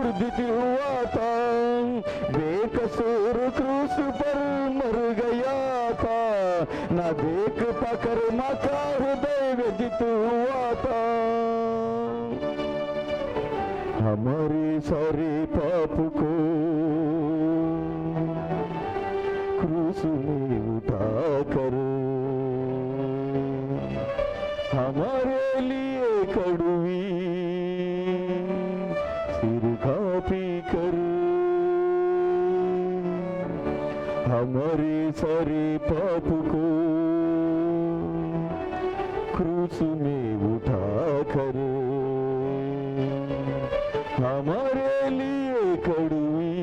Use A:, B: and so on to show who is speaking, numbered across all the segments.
A: मर्दित हुआ था, बेकसूर क्रूस पर मर गया था, ना देख पाकर माँ का हृदय व्यथित हुआ था। हमारे सारे पाप को क्रूस में उठा कर हमारे लिए कड़वी सिर कापी कर, हमारे सारे पाप को क्रूस में उठा कर हमारे लिए कड़वी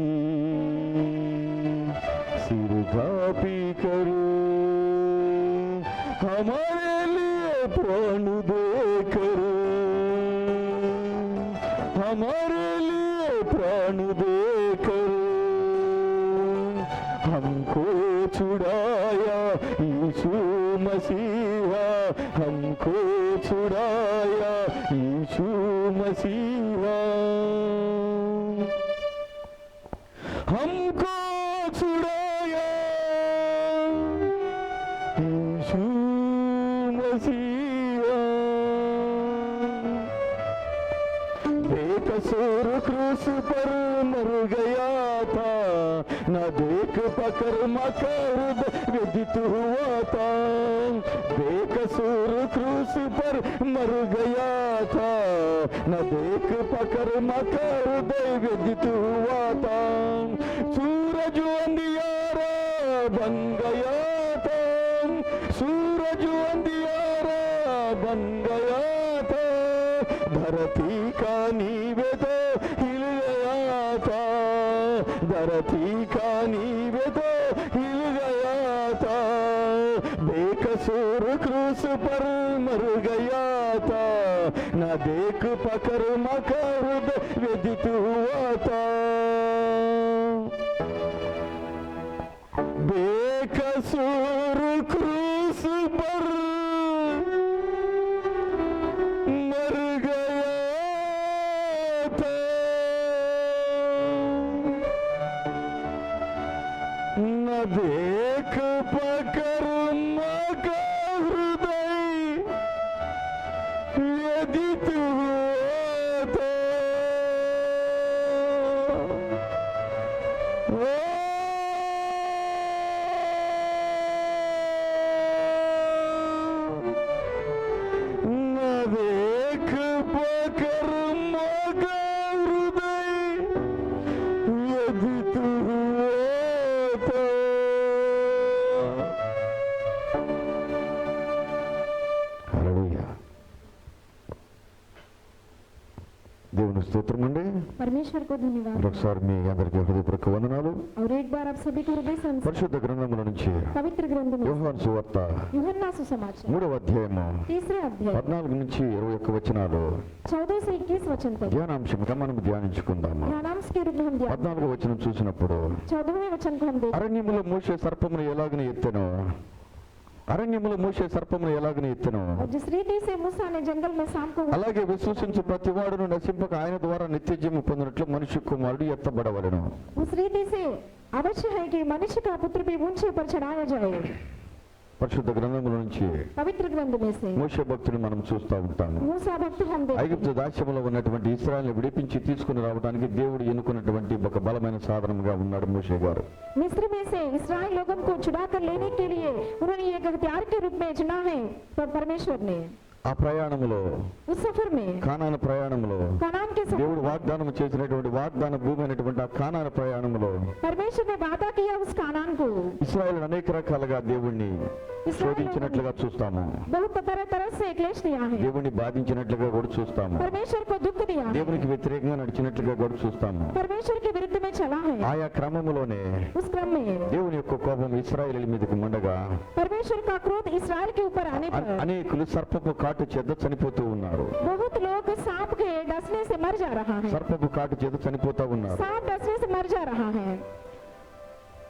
A: सिर कापी कर, हमारे लिए प्राण देकर, हमारे लिए प्राण देकर हमको छुड़ाया यीशु मसीहा, हमको छुड़ाया यीशु मसीहा, हमको छुड़ाया यीशु मसीहा। बेकसूर क्रूस पर मर गया था, न देख पाकर माँ का हृदय व्यथित हुआ था, बेकसूर क्रूस पर मर गया था, न देख पाकर माँ का हृदय व्यथित हुआ था। सूरज अंधियारा बन गया था, सूरज अंधियारा बन गया था, धरती का नींव तो हिल गया था, धरती का नींव तो हिल गया था, बेकसूर क्रूस पर मर गया था, न देख पाकर माँ का हृदय व्यथित हुआ था। बेकसूर क्रूस पर मर गया था, न देख पाकर माँ का हृदय व्यथित हुआ था। न देख पाकर माँ का हृदय व्यथित हुआ था। హల్లెలూయా. దేవుని స్తోత్రం అండి.
B: परमेश्वर को धन्यवाद।
A: ఒకసారి మీ అందరికీ హృదయపూర్వక వందనాలు.
B: और एक बार आप सभी को हृदय से
A: పరిశుద్ధ గ్రంథముల నుంచి
B: पवित्र ग्रंथ में
A: యోహాను సువార్త
B: यूहन्ना सुसमाचार
A: 3వ అధ్యాయము
B: 3रे अध्याय
A: 14 నుంచి 21 వచనాలు
B: 14 से 21 वचन तक
A: ధ్యానాంశంగా మనం ధ్యానించుకుందాము.
B: ध्यानांश के रूप में हम ध्यान
A: 14వ వచనం చూసినప్పుడు
B: 14वें वचन को हम देखें।
A: అరణ్యములో మోషే సర్పమును ఎలాగని ఎత్తెనో, అరణ్యములో మోషే సర్పమును ఎలాగని ఎత్తెనో,
B: और जिस रीति से मूसा ने जंगल में सांप को
A: అలాగే విశ్వసించు ప్రతివాడును నశింపక ఆయన ద్వారా నిత్యజీవము పొందినట్లు మనుష్య కుమారుడు ఎత్తబడవలెను।
B: उस रीति से अवश्य है कि मनुष्य का पुत्र भी ऊंचे पर चढ़ाया जाए।
A: పరిశుద్ధ గ్రంథముల నుంచి
B: पवित्र ग्रंथ में से
A: మోషే భక్తుని మనం చూస్తూ ఉంటాము.
B: मूसा भक्त हम देखते
A: ఐగుప్తు దాస్యములో ఉన్నటువంటి ఇశ్రాయేలును విడిపించి తీసుకుని రావడానికి దేవుడు ఎన్నుకున్నటువంటి ఒక బలమైన సాధనముగా ఉన్నాడు మోషే గారు.
B: मिस्र में से इस्राएल लोगों को छुड़ा कर लेने के लिए उन्होंने एक हथियार के रूप में चुना है परमेश्वर ने।
A: ఆ ప్రయాణములో
B: उस सफर में
A: కానాను ప్రయాణములో
B: कनान के सफर
A: దేవుడు వాగ్దానం చేసినటువంటి వాగ్దాన భూమి అయినటువంటి ఆ కానాను ప్రయాణములో
B: परमेश्वर ने वादा किया उस कानान को।
A: ఇశ్రాయేలు అనేక రకాలుగా దేవుణ్ణి శోధించినట్లుగా చూస్తాము,
B: बहुत तरह तरह से क्लेश दिया है,
A: దేవుణ్ణి బాధించినట్లుగా కూడా చూస్తాము,
B: परमेश्वर को दुख दिया है,
A: దేవునికి వ్యతిరేకంగా నడిచినట్లుగా కూడా చూస్తాము.
B: परमेश्वर के विरुद्ध में चला है।
A: ఆయా క్రమములోనే
B: उस क्रम में
A: దేవుని యొక్క కోపం ఇశ్రాయేలు మీదకి మండగా
B: परमेश्वर का क्रोध इस्राएल के ऊपर आने पर
A: అనేకులు సర్పపు కాటు చేత చనిపోతూ ఉన్నారు.
B: बहुत लोग सांप के डसने से मर जा रहा है,
A: సర్పపు కాటు చేత చనిపోతూ ఉన్నారు.
B: सांप डसने से मर जा रहा है।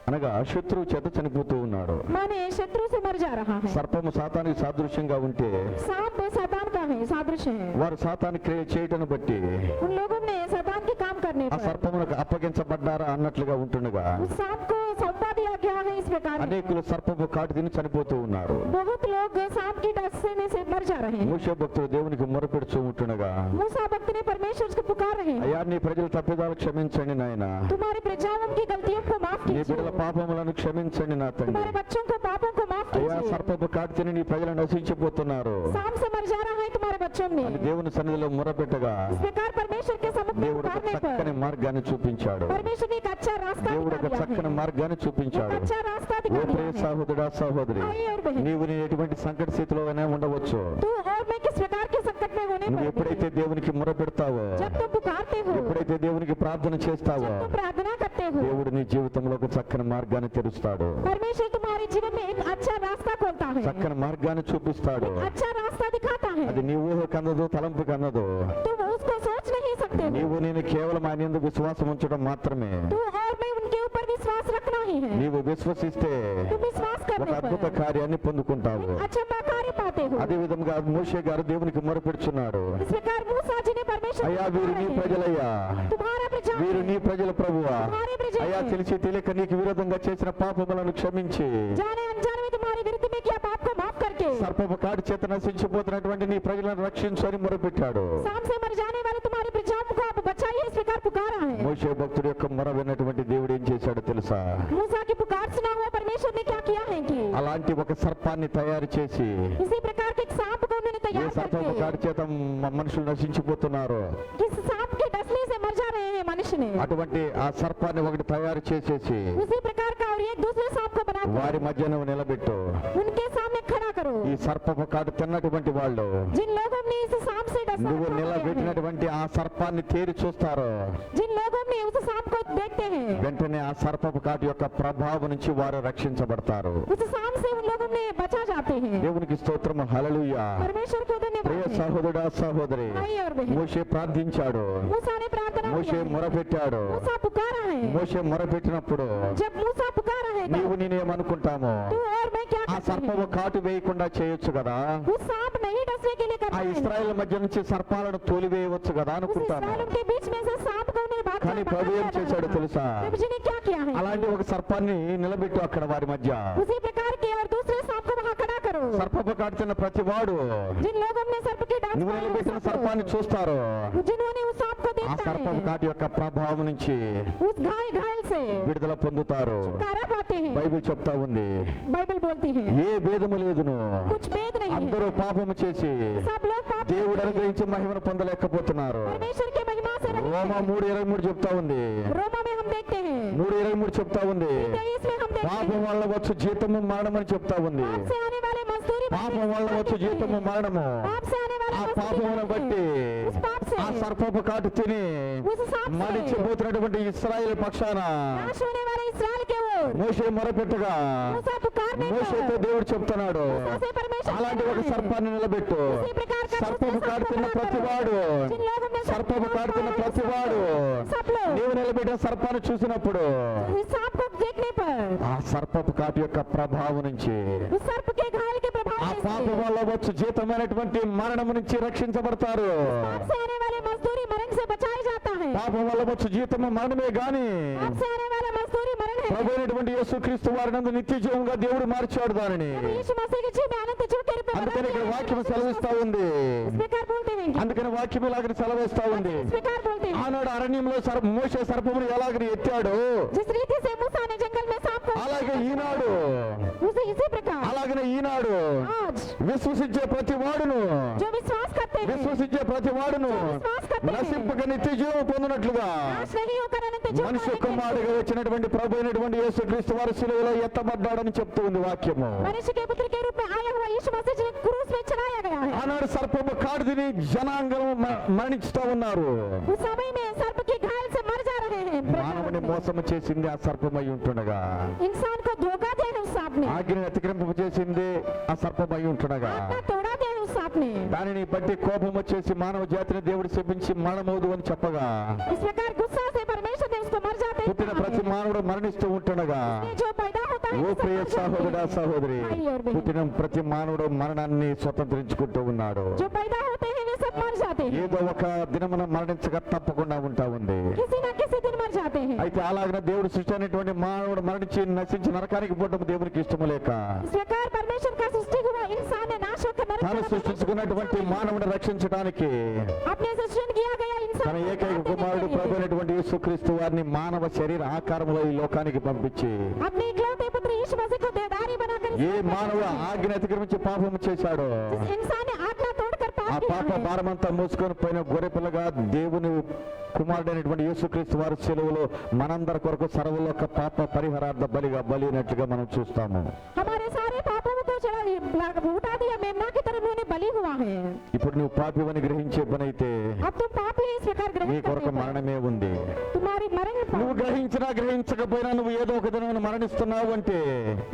A: అనగా శత్రువు చేత చనిపోతూ ఉన్నాడు.
B: माने शत्रु से मर जा रहा है।
A: సర్పము సాతానికి సాదృశ్యంగా ఉంటే
B: सांप शैतान का है, सादृश्य है।
A: వారు సాతాను క్రియ చేయటను బట్టి
B: उन लोगों ने शैतान के काम करने
A: ఆ
B: पर
A: సర్పమునకు అప్పగించబడ్డారా అన్నట్లుగా ఉంటుండగా
B: उस सांप को सौंपा दिया गया है। इस प्रकार
A: అనేకులు సర్పము కాటు తిని చనిపోతూ ఉన్నారు.
B: बहुत लोग सांप की डसने से मर जा रहे हैं।
A: మోషే భక్తుడు దేవునికి మొరపెడుతూ ఉంటుండగా,
B: मूसा भक्त ने परमेश्वर को पुकार रहे हैं,
A: అయ్యా నీ ప్రజల తప్పిదాలు క్షమించండి నాయన,
B: तुम्हारे प्रजाओं की गलतियों को माफ
A: నీ బిడ్డల
B: कीजिए,
A: పాపములను క్షమించండి నా తండ్రి.
B: तुम्हारे बच्चों को पापों को माफ
A: అయ్యా
B: कीजिए।
A: సర్పము కాటు తిని నీ ప్రజలు నశించిపోతున్నారు
B: सांप से मर जा रहा है तुम्हारे बच्चों में।
A: అని దేవుని సన్నిధిలో మొరపెట్టగా
B: इस प्रकार परमेश्वर के सम्मुख में
A: దేవుడు ఒక
B: पुकारने
A: చక్కని
B: पर
A: మార్గాన్ని చూపించాడు.
B: परमेश्वर ने एक अच्छा रास्ता
A: దేవుడు
B: दिखा
A: ఒక
B: दिया
A: చక్కని
B: है।
A: మార్గాన్ని
B: एक
A: చూపించాడు.
B: अच्छा रास्ता
A: ఓ
B: दिखा
A: ప్రియ
B: दिया है।
A: సహోదరుడా సహోదరి,
B: भाई और बहन,
A: నీవు నీ ఎటువంటి సంకట స్థితిలోనే ఉండవచ్చు.
B: तू और मैं किस प्रकार के संकट में होने
A: నువ్వు
B: पर
A: ఎప్పుడైతే దేవునికి మొరపెడతావో,
B: जब तुम पुकारते हो,
A: ఎప్పుడైతే దేవునికి ప్రార్థన చేస్తావో,
B: जब तुम प्रार्थना करते हो,
A: దేవుడు నీ జీవితంలో ఒక చక్కని మార్గాన్ని తెరుస్తాడు,
B: परमेश्वर तुम्हारे जीवन में एक अच्छा रास्ता खोलता है,
A: చక్కని మార్గాన్ని చూపిస్తాడు.
B: अच्छा रास्ता दिखाता है।
A: అది నీ ఊహకు అందదు, తలంపుకి అందదు.
B: तुम उसको सोच नहीं सकते हो।
A: నీవు నేను కేవలం ఆయన యందు విశ్వాసం ఉంచడం మాత్రమే.
B: तू और मैं उनके ऊपर विश्वास रखना ही है।
A: నీవు విశ్వసిస్తే
B: तुम विश्वास
A: ఒక
B: करने
A: అద్భుత
B: पर
A: కార్యాన్ని పొందుకుంటావు.
B: अच्छा कार्य पाते हो।
A: అదే విధంగా మోషే గారు దేవునికి మొరపెడుచున్నాడు,
B: इस प्रकार मूसा जी ने परमेश्वर
A: అయ్యా
B: को
A: వీరు నీ
B: पुकारा है,
A: ప్రజలయ్యా,
B: तुम्हारा प्रजा
A: వీరు నీ ప్రజల ప్రభువా,
B: तुम्हारे प्रजा
A: అయ్యా
B: है।
A: తెలిసి తెలియక నీకు విరోధంగా చేసిన పాపములను క్షమించి
B: जाने अनजाने में तुम्हारे विरुद्ध में किया पाप को माफ करके
A: సర్పపు కాటు చేత నశించిపోతున్నటువంటి నీ ప్రజలను రక్షించని మొరపెట్టాడు.
B: सांप से मर जाने वाले तुम्हारी प्रजाओं को आप बचाइए, इस प्रकार पुकारा है।
A: మోషే భక్తుడి యొక్క మొర విన్నటువంటి దేవుడు ఏం చేశాడో తెలుసా?
B: मूसा की पुकार सुना हुआ परमेश्वर ने क्या किया है कि
A: అలాంటి ఒక సర్పాన్ని తయారు చేసి,
B: इसी प्रकार के एक सांप को उन्होंने
A: ఏ
B: तैयार
A: సర్పపు
B: करके,
A: కాటు చేత మనుషులు నశించిపోతున్నారు,
B: किस सांप के डसने से मर जा रहे हैं मनुष्य ने,
A: అటువంటి ఆ సర్పాన్ని ఒకటి తయారు చేసేసి
B: उसी प्रकार का और एक दूसरे सांप को बना
A: వారి మధ్య నువ్వు నిలబెట్టు.
B: उनके सामने खड़ा करो।
A: ఈ సర్పపు కాటు తిన్నటువంటి వాళ్ళు
B: जिन लोगों ने इस सांप से डसा
A: నువ్వు
B: रखा गया है,
A: నిలబెట్టినటువంటి ఆ సర్పాన్ని తేరి చూస్తారు,
B: जिन लोगों ने उस सांप को देखते हैं,
A: వెంటనే ఆ సర్పపు కాటు యొక్క ప్రభావం నుంచి వారు రక్షించబడతారు.
B: उस सांप से उन लोगों ने बचा जाते हैं।
A: దేవునికి స్తోత్రం, హల్లెలూయా.
B: परमेश्वर को
A: ప్రియ
B: धन्यवाद है।
A: సహోదరుడా సహోదరి,
B: भाई और बहन,
A: మోషే ప్రార్థించాడు,
B: मूसा ने प्रार्थना
A: మోషే
B: किया है।
A: మొరపెట్టాడు.
B: मूसा पुकारा है।
A: మోషే మొరపెట్టినప్పుడు
B: जब मूसा पुकारा है
A: నీవు నేనేమనుకుంటాము,
B: तू और मैं क्या
A: ఆ
B: करते
A: సర్పము
B: हैं?
A: కాటు వేయకుండా చేయొచ్చు కదా,
B: उस सांप नहीं डसने के लिए
A: ఆ
B: करता है।
A: ఇశ్రాయేల్ మధ్య నుంచి సర్పాలను తోలివేయవచ్చు కదా
B: उस
A: అనుకుంటాను.
B: इस्राएल के बीच में से सांप को उन्हें बाहर
A: కానీ ప్రభు ఏం చేశాడో తెలుసా?
B: प्रभु जी ने क्या किया है?
A: అలాంటి ఒక సర్పాన్ని నిలబెట్టు అక్కడ వారి మధ్య.
B: उसी प्रकार के और दूसरे सांप को वहाँ खड़ा करो।
A: సర్పపు కాటుతున్న ప్రతి వాడు
B: जिन लोगों ने सर्प के डांस
A: నువ్వు నిలబెట్టిన సర్పాన్ని చూస్తారు,
B: जिन्होंने उस सांप को
A: ఆ
B: देखा
A: సర్పపు
B: है,
A: కాటు యొక్క ప్రభావం నుంచి
B: उस घायल से
A: విడుదల పొందుతారు.
B: छुटकारा पाते हैं।
A: బైబిల్ చెప్తా ఉంది,
B: बाइबल बोलती है
A: ఏ భేదము లేదును,
B: कुछ भेद नहीं है।
A: అందరూ పాపము చేసి
B: सब लोग पाप
A: దేవుడు అనుగ్రహించే మహిమను పొందలేకపోతున్నారు.
B: परमेश्वर के महिमा से रहित
A: రోమా
B: हैं।
A: 3:23 చెప్తా ఉంది,
B: रोमा में हम देखते हैं,
A: 3:23 చెప్తా ఉంది,
B: 23 में हम देखते
A: పాపం
B: हैं,
A: వల్ల వచ్చు జీతము మరణమని చెప్తా ఉంది.
B: पाप से आने वाले मजदूरी
A: పాపం వల్ల వచ్చు జీతము మరణము.
B: पाप से आने वाले
A: ఆ
B: मजदूरी
A: పాపమును బట్టి
B: उस पाप से
A: ఆ సర్పపు కాటు తిని
B: उस सांप से
A: మరిచిపోతున్నటువంటి ఇశ్రాయేలు పక్షాన
B: नाश होने वाले इस्राएल के ओर
A: మోషే మొరపెట్టగా
B: मूसा पुकारने
A: మోషేతో
B: पर
A: దేవుడు చెప్తున్నాడు,
B: मूसा से परमेश्वर
A: అలాంటి ఒక
B: कहता है,
A: సర్పాన్ని నిలబెట్టు.
B: उसी प्रकार का
A: సర్పపు
B: दूसरा
A: కాటు
B: सांप
A: తిన్న
B: बना
A: ప్రతివాడు,
B: करो। जिन लोगों ने
A: సర్పపు కాటు తిన్న ప్రతివాడు
B: सब लोग
A: నీవు నిలబెట్టిన సర్పాన్ని చూసినప్పుడు
B: इस सांप को देखने पर
A: ఆ సర్పపు కాటు యొక్క ప్రభావం నుంచి,
B: उस सर्प के घायल के प्रभाव
A: ఆ
B: में
A: పాపం
B: से
A: వల్ల వచ్చు జీతమైనటువంటి మరణము నుంచి రక్షించబడతారు.
B: पाप से आने वाले मजदूरी मरण से बचाया जाता है।
A: పాపం వల్ల వచ్చు జీతము మరణమే గాని
B: पाप से आने वाला मजदूरी मरण है।
A: ప్రభు అయినటువంటి యేసుక్రీస్తు వారి నందు నిత్య జీవంగా దేవుడు మార్చాడు దానిని.
B: प्रभु यीशु मसीह के जीवन में अनंत जीवन के रूप में बना
A: అందుకని ఇక్కడ
B: दिया है।
A: వాక్యం సెలవిస్తా ఉంది,
B: इस प्रकार बोलते हैं कि-
A: అందుకని వాక్యం ఇలాగని సెలవిస్తా ఉంది.
B: इस प्रकार बोलते हैं
A: ఆనాడు అరణ్యంలో మోషే సర్పమును ఎలాగని ఎత్తాడు,
B: जिस रीति से मूसा ने जंगल में सांप को
A: అలాగే ఈనాడు,
B: उसे इसी प्रकार
A: అలాగనే ఈనాడు
B: आज
A: విశ్వసించే ప్రతి వాడును,
B: जो विश्वास करते हैं
A: విశ్వసించే ప్రతి వాడును నశింపక నిత్య జీవం పొందినట్లుగా
B: नाश नहीं होकर अनंत जीवन
A: మనుష్య
B: पाने के लिए
A: కుమారుడిగా వచ్చినటువంటి ప్రభు అయినటువంటి యేసుక్రీస్తు వారి శిలువలో ఎత్తబడ్డాడని చెప్తూ ఉంది వాక్యము.
B: मनुष्य के पुत्र के रूप में आया हुआ यीशु मसीह जी क्रूस में चढ़ाया गया है।
A: ఆనాడు సర్పము కాటు తిని జనాంగం మరణిస్తూ ఉన్నారు.
B: उस समय में सर्प के घायल से मर जा रहे हैं।
A: మానవుని మోసము చేసింది ఆ సర్పమై ఉంటుండగా,
B: इंसान को धोखा दिया है उस सांप ने,
A: ఆజ్ఞను అతిక్రమింప చేసింది ఆ సర్పమై ఉంటుండగా,
B: आत्मा तोड़ा दिया है उस सांप ने।
A: దానిని బట్టి కోపం వచ్చేసి మానవ జాతిని దేవుడు శపించి మరణమవుదు అని చెప్పగా,
B: इस प्रकार गुस्सा से परमेश्वर ने उसको मर जाते ही
A: పుట్టిన
B: कहा
A: ప్రతి
B: है।
A: మానవుడు మరణిస్తూ ఉంటుండగా
B: जो पैदा होता है
A: ఓ
B: वो सब
A: ప్రియ
B: मर जाते
A: సహోదరా
B: हैं।
A: సహోదరి,
B: भाई और बहन,
A: పుట్టిన ప్రతి మానవుడు మరణాన్ని స్వతంత్రించుకుంటూ ఉన్నాడు.
B: जो पैदा होते हैं वे सब मर जाते हैं,
A: ఏదో ఒక దినమున మరణించక తప్పకుండా ఉంటా ఉంది.
B: किसी न किसी दिन मर जाते हैं।
A: అయితే అలాగనే దేవుడు సృష్టి అనేటువంటి మానవుడు మరణించి నశించి నరకానికి పోవడం దేవునికి ఇష్టము లేక
B: इस प्रकार परमेश्वर का सृष्टि हुआ इंसान ने नाश होकर नरक
A: తాను
B: में
A: సృష్టించుకున్నటువంటి మానవుని రక్షించడానికి
B: अपने सृजन किया गया इंसान
A: తన
B: को
A: ఏకైక
B: मारने
A: కుమారుడు
B: के लिए
A: ప్రభు అయినటువంటి యేసుక్రీస్తు వారిని మానవ శరీర ఆకారంలో ఈ లోకానికి పంపించి
B: अपने इकलौते पुत्र यीशु मसीह को देहधारी बनाकर इस
A: ఏ
B: धरती पर
A: మానవ
B: भेजा।
A: ఆజ్ఞ అతిక్రమించి పాపము చేశాడో
B: जिस इंसान ने आज्ञा तोड़कर
A: ఆ
B: पाप किया
A: పాప
B: है,
A: భారమంతా మోసుకొని పోయిన గొర్రెపిల్లగా దేవుని కుమారుడైనటువంటి యేసుక్రీస్తు వారి సెలవులో మనందరి కొరకు సర్వలోక పాప పరిహారార్థ బలిగా బలినట్లుగా మనం చూస్తాము.
B: हमारे सारे पापों को तो चढ़ा उठा दिया, मेमना की तरह उन्होंने बलि हुआ है।
A: ఇప్పుడు నువ్వు పాపివని గ్రహించే పని అయితే
B: अब तुम पाप ही इस प्रकार
A: నీ
B: ग्रहण
A: కొరకు
B: करते हो,
A: మరణమే ఉంది.
B: तुम्हारी मरण
A: నువ్వు గ్రహించినా గ్రహించకపోయినా నువ్వు ఏదో ఒక దినమున మరణిస్తున్నావు అంటే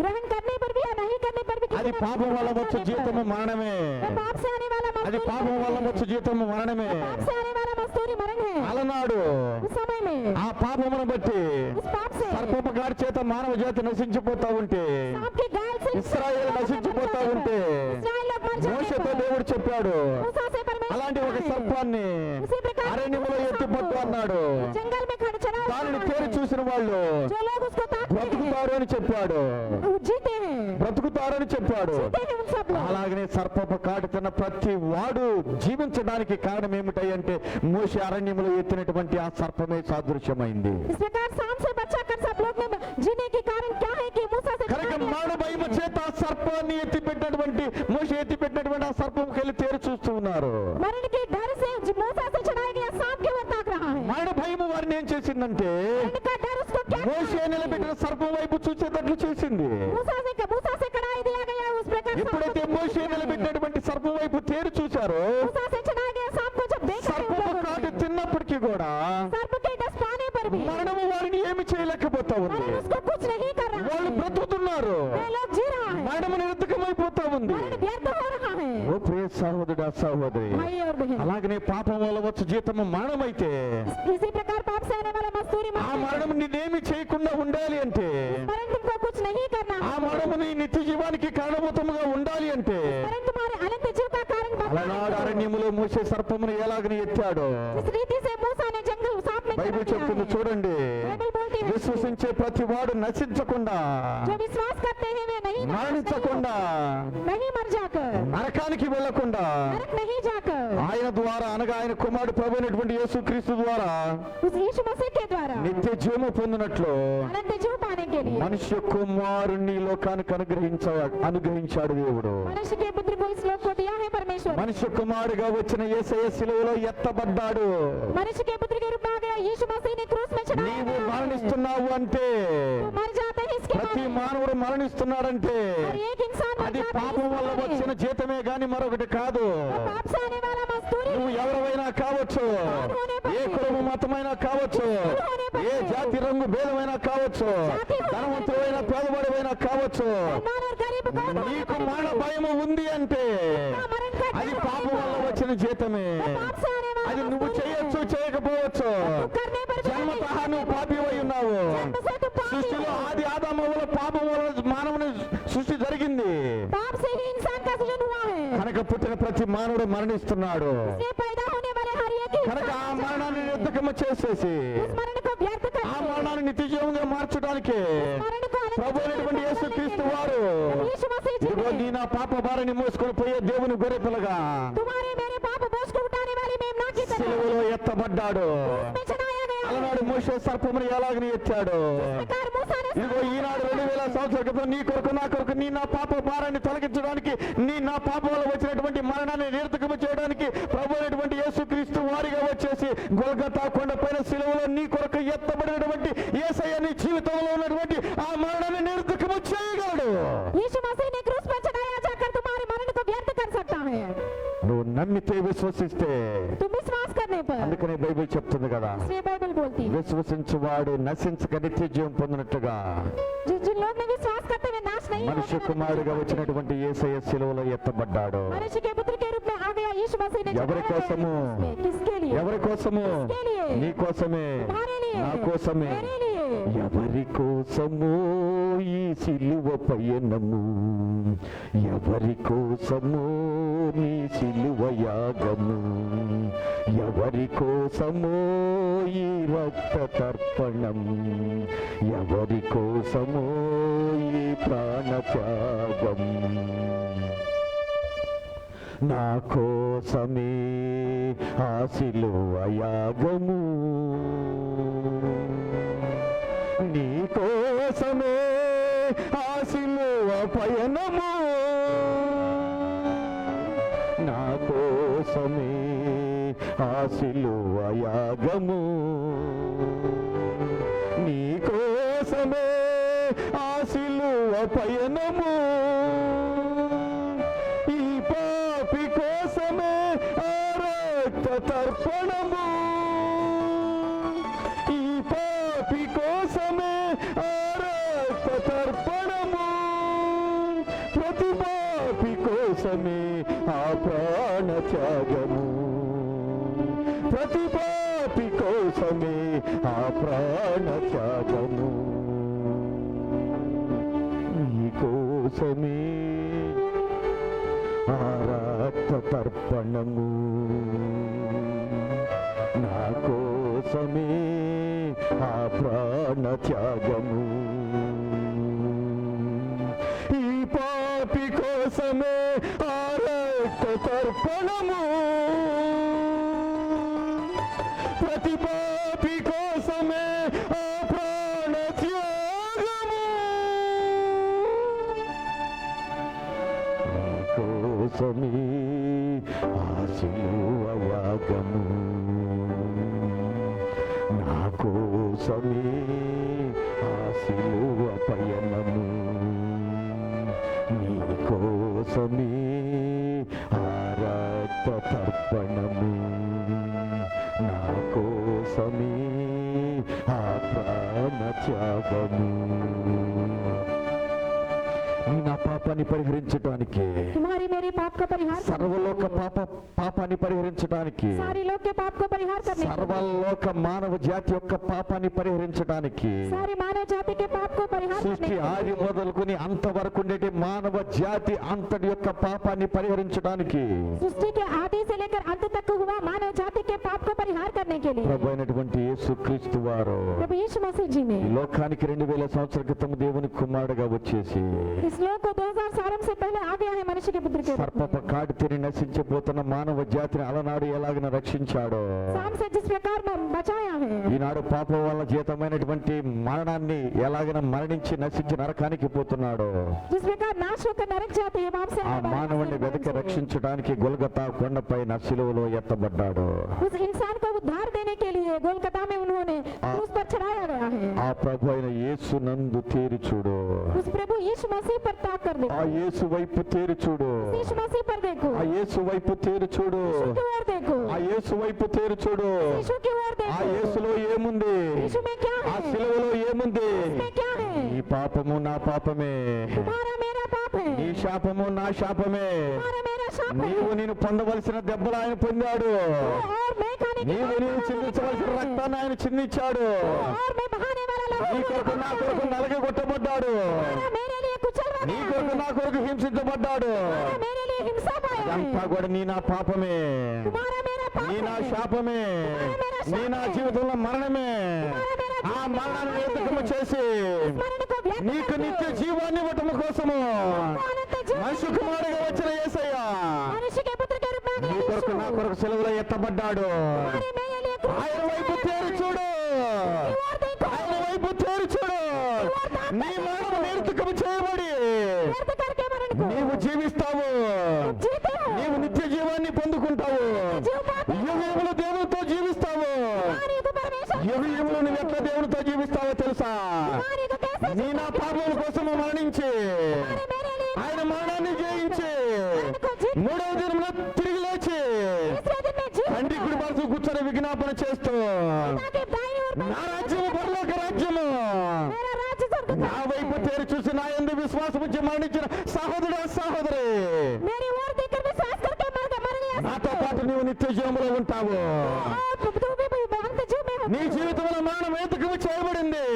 B: ग्रहण करने पर भी या नहीं करने पर भी किसी
A: అది
B: न
A: పాపం
B: किसी
A: వల్ల
B: दिन
A: వచ్చు
B: मरने
A: జీతము
B: पर,
A: మరణమే.
B: वो पाप से आने वाला
A: అది
B: मजदूरी
A: పాపం వల్ల
B: मरण है।
A: వచ్చు జీతము మరణమే.
B: पाप से आने वाला मजदूरी मरण है।
A: అలనాడు
B: उस समय में
A: ఆ పాపమును బట్టి
B: उस पाप से
A: సర్పపు గాడి చేత మానవ జాతి నశించిపోతా ఉంటే
B: सांप के गाल से
A: ఇశ్రాయేలు నశించిపోతా ఉంటే
B: इस्राएल लोग मर जाने
A: మోషేతో
B: पर
A: దేవుడు చెప్పాడు,
B: मूसा से परमेश्वर
A: అలాంటి ఒక
B: कहा है,
A: సర్పాన్ని
B: उसी प्रकार
A: అరణ్యములో ఎత్తిపట్టు అన్నాడు.
B: जंगल में खड़ चढ़ा
A: దానిని
B: हुआ
A: తేరి
B: है।
A: చూసిన వాళ్ళు
B: जो लोग उसको ताकते हैं
A: బ్రతుకుతారు అని చెప్పాడు.
B: वो जीते हैं,
A: బ్రతుకుతారని చెప్పాడు.
B: जीते हैं उन सब लोग।
A: అలాగనే సర్పపు కాటుతున్న ప్రతి వాడు జీవించడానికి కారణం ఏమిటంటే మోషే అరణ్యములో ఎత్తినటువంటి ఆ సర్పమే సాదృశ్యమైంది.
B: इस प्रकार सांप से बचा कर सब लोग ने जीने के कारण क्या है कि मूसा से
A: కనుక
B: छुड़ा
A: మానవ భయము చేత ఆ సర్పాన్ని ఎత్తిపెట్టినటువంటి మోషే ఎత్తిపెట్టినటువంటి ఆ సర్పంకి వెళ్ళి తేరి చూస్తూ ఉన్నారు.
B: दिया। मरण के डर से जो मूसा से छुड़ाया गया सांप की ओर ताक रहा है।
A: మానవ భయము వారిని ఏం చేసిందంటే
B: मरण का डर उसको क्या
A: మోషే నిలబెట్టిన సర్పం వైపు చూసేటట్లు చేసింది.
B: मूसा से कढ़ाई दिया गया उस प्रकार सांप को
A: ఎప్పుడైతే మోషే
B: देखा है।
A: నిలబెట్టినటువంటి సర్పం వైపు తేరి చూశారో
B: मूसा से छुड़ाया गया सांप को जब देखा है उन
A: సర్పపు
B: लोगों
A: కాటు
B: ने,
A: తిన్నప్పటికీ కూడా
B: सर्प के डस पाने पर भी
A: మరణము వారిని ఏమి చేయలేకపోతా ఉంది.
B: मरण उसको कुछ नहीं कर रहा
A: వాళ్ళు
B: है।
A: బ్రతుకుతున్నారు,
B: वे लोग जी रहा है,
A: మరణము నిరర్థకమైపోతా ఉంది.
B: मरण व्यर्थ हो रहा है।
A: ఓ ప్రియ సహోదరుడా సహోదరి,
B: भाई और बहन,
A: అలాగనే పాపం వల్ల వచ్చు జీతము మరణమైతే
B: इसी प्रकार पाप से आने वाला मजदूरी
A: ఆ
B: मरण है।
A: మరణం నిన్నేమి చేయకుండా ఉండాలి అంటే,
B: मरण तुमको कुछ नहीं करना
A: ఆ
B: है।
A: మరణము నీ నిత్య జీవానికి కారణభూతముగా ఉండాలి అంటే
B: मरण तुम्हारे अनंत जीव का कारण बनना
A: అలనాడు
B: है।
A: అరణ్యములో మోసే సర్పమును ఎలాగని ఎత్తాడో
B: जिस रीति से मूसा ने जंगल सांप में
A: బైబిల్
B: जन्म लिया
A: చెప్తుంది
B: है।
A: చూడండి.
B: बाइबल बोलती है
A: విశ్వసించే ప్రతి వాడు నశించకుండా
B: जो विश्वास करते हैं वे नहीं
A: మరణించకుండా
B: नहीं मर जाकर
A: నరకానికి వెళ్ళకుండా
B: नरक नहीं जाकर
A: ఆయన ద్వారా అనగా ఆయన కుమారుడు ప్రభు అయినటువంటి యేసుక్రీస్తు ద్వారా
B: उस यीशु मसीह के द्वारा
A: నిత్య జీవము పొందినట్లు
B: अनंत जीव पाने के लिए
A: మనుష్య కుమారుణ్ణి ఈ లోకానికి అనుగ్రహించాడు దేవుడు.
B: मनुष्य के पुत्र को इस लोक को दिया है परमेश्वर।
A: మనుష్య కుమారుడుగా వచ్చిన యేసయ్య శిలువలో ఎత్తబడ్డాడు.
B: मनुष्य के पुत्र के रूप में आ गया यीशु मसीह ने क्रूस में चढ़ाया
A: నీవు
B: है।
A: మరణిస్తున్నావు అంటే,
B: तो मर जाते हैं इसके
A: ప్రతి
B: बाद
A: మానవుడు మరణిస్తున్నాడంటే
B: और एक इंसान मर
A: అది
B: जाता है
A: పాపం వల్ల
B: इसके
A: వచ్చిన
B: बाद।
A: జీతమే గాని మరొకటి కాదు.
B: वो पाप से आने वाला मजदूरी
A: నువ్వు ఎవరైనా కావచ్చు, ఏ కులము మతమైనా కావచ్చు, ఏ జాతి రంగు భేదమైనా కావచ్చు, ధనవంతుడైన పేదవాడివైనా కావచ్చు,
B: मेहमान और गरीब को होने
A: నీకు
B: पर
A: మరణ భయము ఉంది అంటే
B: मरण का
A: అది
B: डर
A: పాపం వల్ల
B: है।
A: వచ్చిన జీతమే.
B: वो पाप से आने वाला
A: అది నువ్వు
B: मजदूरी
A: చేయొచ్చు
B: है।
A: చేయకపోవచ్చు,
B: तू करने पर भी
A: జన్మతః
B: नहीं
A: నువ్వు
B: करने
A: పాపి అయి ఉన్నావు.
B: जन्म से तू पापी
A: సృష్టిలో
B: है।
A: ఆది ఆదామవ్వల పాపం వల్ల మానవుని సృష్టి జరిగింది.
B: पाप से ही इंसान का सृजन हुआ है।
A: కనుక పుట్టిన ప్రతి మానవుడు మరణిస్తున్నాడు.
B: इससे पैदा होने वाले हर एक
A: కనుక ఆ
B: इंसान
A: మరణాన్ని నిర్ధకము చేసేసి
B: उस मरण को व्यर्थ
A: ఆ
B: करके
A: మరణాన్ని నిత్య జీవంగా మార్చడానికి
B: मरण को अनंत
A: ప్రభు
B: जीवन
A: అయినటువంటి
B: में
A: యేసుక్రీస్తు
B: बदलने
A: వారు
B: के लिए यीशु मसीह जी
A: ఇదిగో నీ
B: ने
A: నా పాప భారాన్ని మోసుకొని పోయే దేవుని గొర్రెపిల్లగా
B: तुम्हारे मेरे पाप बोझ को उठाने वाली मेमना की तरह
A: సిలువలో ఎత్తబడ్డాడు.
B: उसमें चढ़ाया गया है।
A: అలనాడు మోషే సర్పమును ఎలాగని ఎత్తాడు.
B: इस प्रकार मूसा ने
A: ఇదిగో ఈనాడు 2000 సంవత్సరాల క్రితం నీ కొరకు నా కొరకు నీ నా పాప భారాన్ని తొలగించడానికి, నీ నా పాప వల్ల వచ్చినటువంటి మరణాన్ని నిరర్థకము చేయడానికి ప్రభు అయినటువంటి యేసుక్రీస్తు వారిగా వచ్చేసి గొల్గతా కొండపైన సిలువలో నీ కొరకు ఎత్తబడినటువంటి యేసయ్య నీ జీవితంలో ఉన్నటువంటి ఆ మరణాన్ని నిరర్థకము చేయగలడు.
B: यीशु मसीह ने क्रूस पर चढ़ाया जाकर तुम्हारे मरण को व्यर्थ कर सकता है।
A: నువ్వు నమ్మితే విశ్వసిస్తే,
B: तुम विश्वास करने पर,
A: అందుకనే బైబిల్ చెప్తుంది కదా,
B: इसलिए बाइबल बोलती है
A: విశ్వసించువాడు నశించక నిత్య జీవం పొందినట్టుగా
B: जिन लोग ने विश्वास करते हुए नाश नहीं
A: మనుష్య
B: होंगे,
A: కుమారుడుగా వచ్చినటువంటి యేసయ్య సిలువలో ఎత్తబడ్డాడు.
B: मनुष्य के पुत्र के रूप में आ गया यीशु मसीह ने
A: ఎవరి
B: चढ़ाया गया
A: కోసము?
B: है। किसके लिए?
A: ఎవరి కోసము?
B: किसके लिए?
A: నీ కోసమే,
B: तुम्हारे लिए,
A: నా కోసమే.
B: मेरे लिए। लिए
A: ఎవరి కోసమో ఈ సిలువ పయనము, ఎవరి కోసమో నీ సిలువ యాగము, ఎవరి కోసమో ఈ రక్త తర్పణం, ఎవరి కోసమో ఈ ప్రాణ త్యాగం. నా కోసమే ఆ సిలువ యాగము, నీ కోసమే ఆ సిలువ పయనము, నా కోసమే ఆ సిలువ యాగము, నీ కోసమే ఆ సిలువ పయనము, ఈ పాపి కోసమే ఆ రక్త తర్పణము, ఈ పాపి కోసమే ఆ రక్త తర్పణము, ప్రతి పాపి కోసమే ఆ ప్రాణ త్యాగము, ప్రతి పాపి కోసమే ఆ ప్రాణ త్యాగము, నీ కోసమే ఆ రక్త తర్పణము, నా కోసమే ఆ ప్రాణ త్యాగము, ఈ పాపి కోసమే ఆ రక్త తర్పణము, ప్రతి పాపి కోసమే ఆ ప్రాణ త్యాగము, నా కోసమే ఆ సిలువ యాగము, నా కోసమే ఆ సిలువ పయనము, నీ కోసమే ఆ రక్త తర్పణము, నా కోసమే ఆ ప్రాణ త్యాగము. నీ నా పాపాన్ని పరిహరించడానికి,
B: तुम्हारी मेरे पाप का परिहार करने,
A: సర్వలోక పాపాన్ని పరిహరించడానికి,
B: सारे लोग के पाप को परिहार करने,
A: సర్వలోక మానవ జాతి యొక్క పాపాన్ని పరిహరించడానికి,
B: सारी मानव जाति के पाप को परिहार करने
A: సృష్టి
B: के लिए,
A: ఆది మొదలుకొని అంతవరకు ఉండేటి మానవ జాతి అంతటి యొక్క పాపాన్ని పరిహరించడానికి
B: सृष्टि के आदि से लेकर अंत तक हुआ मानव जाति के पाप को परिहार करने के लिए
A: ప్రభు అయినటువంటి యేసుక్రీస్తు వారు
B: प्रभु यीशु मसीह जी ने
A: ఈ లోకానికి 2000 సంవత్సరాల క్రితం దేవుని కుమారుడుగా వచ్చేసి
B: इस लोक को 2000 साल से पहले आ गया है मनुष्य के पुत्र के रूप
A: సర్పప
B: में।
A: కాటి తిని నశించిపోతున్న మానవ జాతిని అలనాడు ఎలాగన రక్షించాడో,
B: शाम से जिस प्रकार में बचाया है,
A: ఈనాడు పాపం వల్ల జీతమైనటువంటి మరణాన్ని ఎలాగన మరణించి నశించి నరకానికి పోతున్నాడో,
B: जिस प्रकार नाश होकर नरक जाते हैं पाप से
A: ఆ మానవుణ్ణి వెతికి రక్షించడానికి గొల్గతా కొండపైన సిలువలో ఎత్తబడ్డాడు.
B: उस इंसान को उद्धार देने के लिए गोलकता में उन्होंने क्रूस पर चढ़ाया गया है।
A: ఆ ప్రభు అయిన యేసు నందు తేరి చూడు,
B: उस प्रभु यीशु मसीह पर ताक कर
A: ఆ
B: देखो,
A: యేసు వైపు తేరి చూడు,
B: यीशु मसीह पर देखो,
A: ఆ యేసు వైపు తేరి చూడు,
B: यीशु की ओर देखो,
A: ఆ యేసు వైపు తేరి చూడు.
B: यीशु की ओर
A: ఆ
B: देखो,
A: యేసులో ఏముంది,
B: यीशु में क्या
A: ఆ
B: है,
A: సిలువలో ఏముంది?
B: इसमें क्या है,
A: నీ పాపము నా పాపమే,
B: तुम्हारा मेरा पाप है,
A: నీ శాపము నా శాపమే.
B: तुम्हारा मेरा शाप है,
A: నీవు నేను పొందవలసిన దెబ్బలు ఆయన పొందాడు,
B: और मैं खाने की
A: నీవు నీవు చిందించవలసిన రక్తాన్ని ఆయన చిందించాడు,
B: और मैं बहाने वाला
A: నీ
B: लहू
A: కొరకు నా కొరకు నలగ కొట్టబడ్డాడు,
B: तुम्हारा मेरे लिए कुचलवा
A: నీ
B: गया
A: కొరకు
B: है,
A: నా కొరకు హింసించబడ్డాడు.
B: तुम्हारा मेरे लिए हिंसा पाया
A: ఇదంతా
B: है,
A: కూడా నీ నా పాపమే,
B: तुम्हारा मेरा पाप
A: నీ నా
B: है,
A: శాపమే, నీ నా జీవితంలో మరణమే. ఆ మరణాన్ని వేతకము చేసి
B: मरण को व्यक्त
A: నీకు
B: करके
A: నిత్య జీవాన్ని ఇవ్వటం కోసము
B: अनंत जीवन
A: మనిషి కుమారుడిగా వచ్చిన యేసయ్య
B: मनुष्य के पुत्र के रूप में
A: నీ
B: आया
A: కొరకు నా
B: यीशु,
A: కొరకు సెలవులో ఎత్తబడ్డాడు.
B: तुम्हारे मेरे लिए क्रूस
A: ఆయన
B: पर
A: వైపు
B: चढ़ाया
A: తేరి
B: गया
A: చూడు,
B: है, और देखो
A: ఆయన వైపు తేరి చూడు. నీ మరణం నిరుతకము చేయబడి
B: व्यर्थ करके मरण को
A: నీవు జీవిస్తావు,
B: जीते हो,
A: నీవు నిత్య జీవాన్ని పొందుకుంటావు,
B: जीव पाते हो,
A: యుగములు దేవునితో జీవిస్తావు.
B: तुम्हारी को परमेश्वर
A: యుగములు నువ్వు ఎట్లా దేవునితో జీవిస్తావో తెలుసా?
B: तुम्हारी को कैसे
A: నీ నా పాపముల కోసము మరణించి
B: तुम्हारे मेरे लिए
A: ఆయన మరణాన్ని జయించి
B: मरण को जीत
A: మూడవ దినమున తిరిగి లేచి
B: तीसरे दिन में जीत
A: తండ్రి కుడి పరచు కూర్చొని విజ్ఞాపన చేస్తూ
B: ताकि दाईं ओर
A: నా రాజ్యము పరలోక రాజ్యము,
B: मेरा राज्य स्वर्ग का
A: నా వైపు తేరి చూసి నా యందు విశ్వాసం ఉంచి మరణించిన సహోదరుడు సహోదరి,
B: मेरी ओर देखकर विश्वास करके मर गया
A: నాతో పాటు నీవు నిత్య జీవములో ఉంటావు.
B: और तू भी अंत जीव में हो,
A: నీ జీవితంలో మరణం ఏతకము చేయబడింది,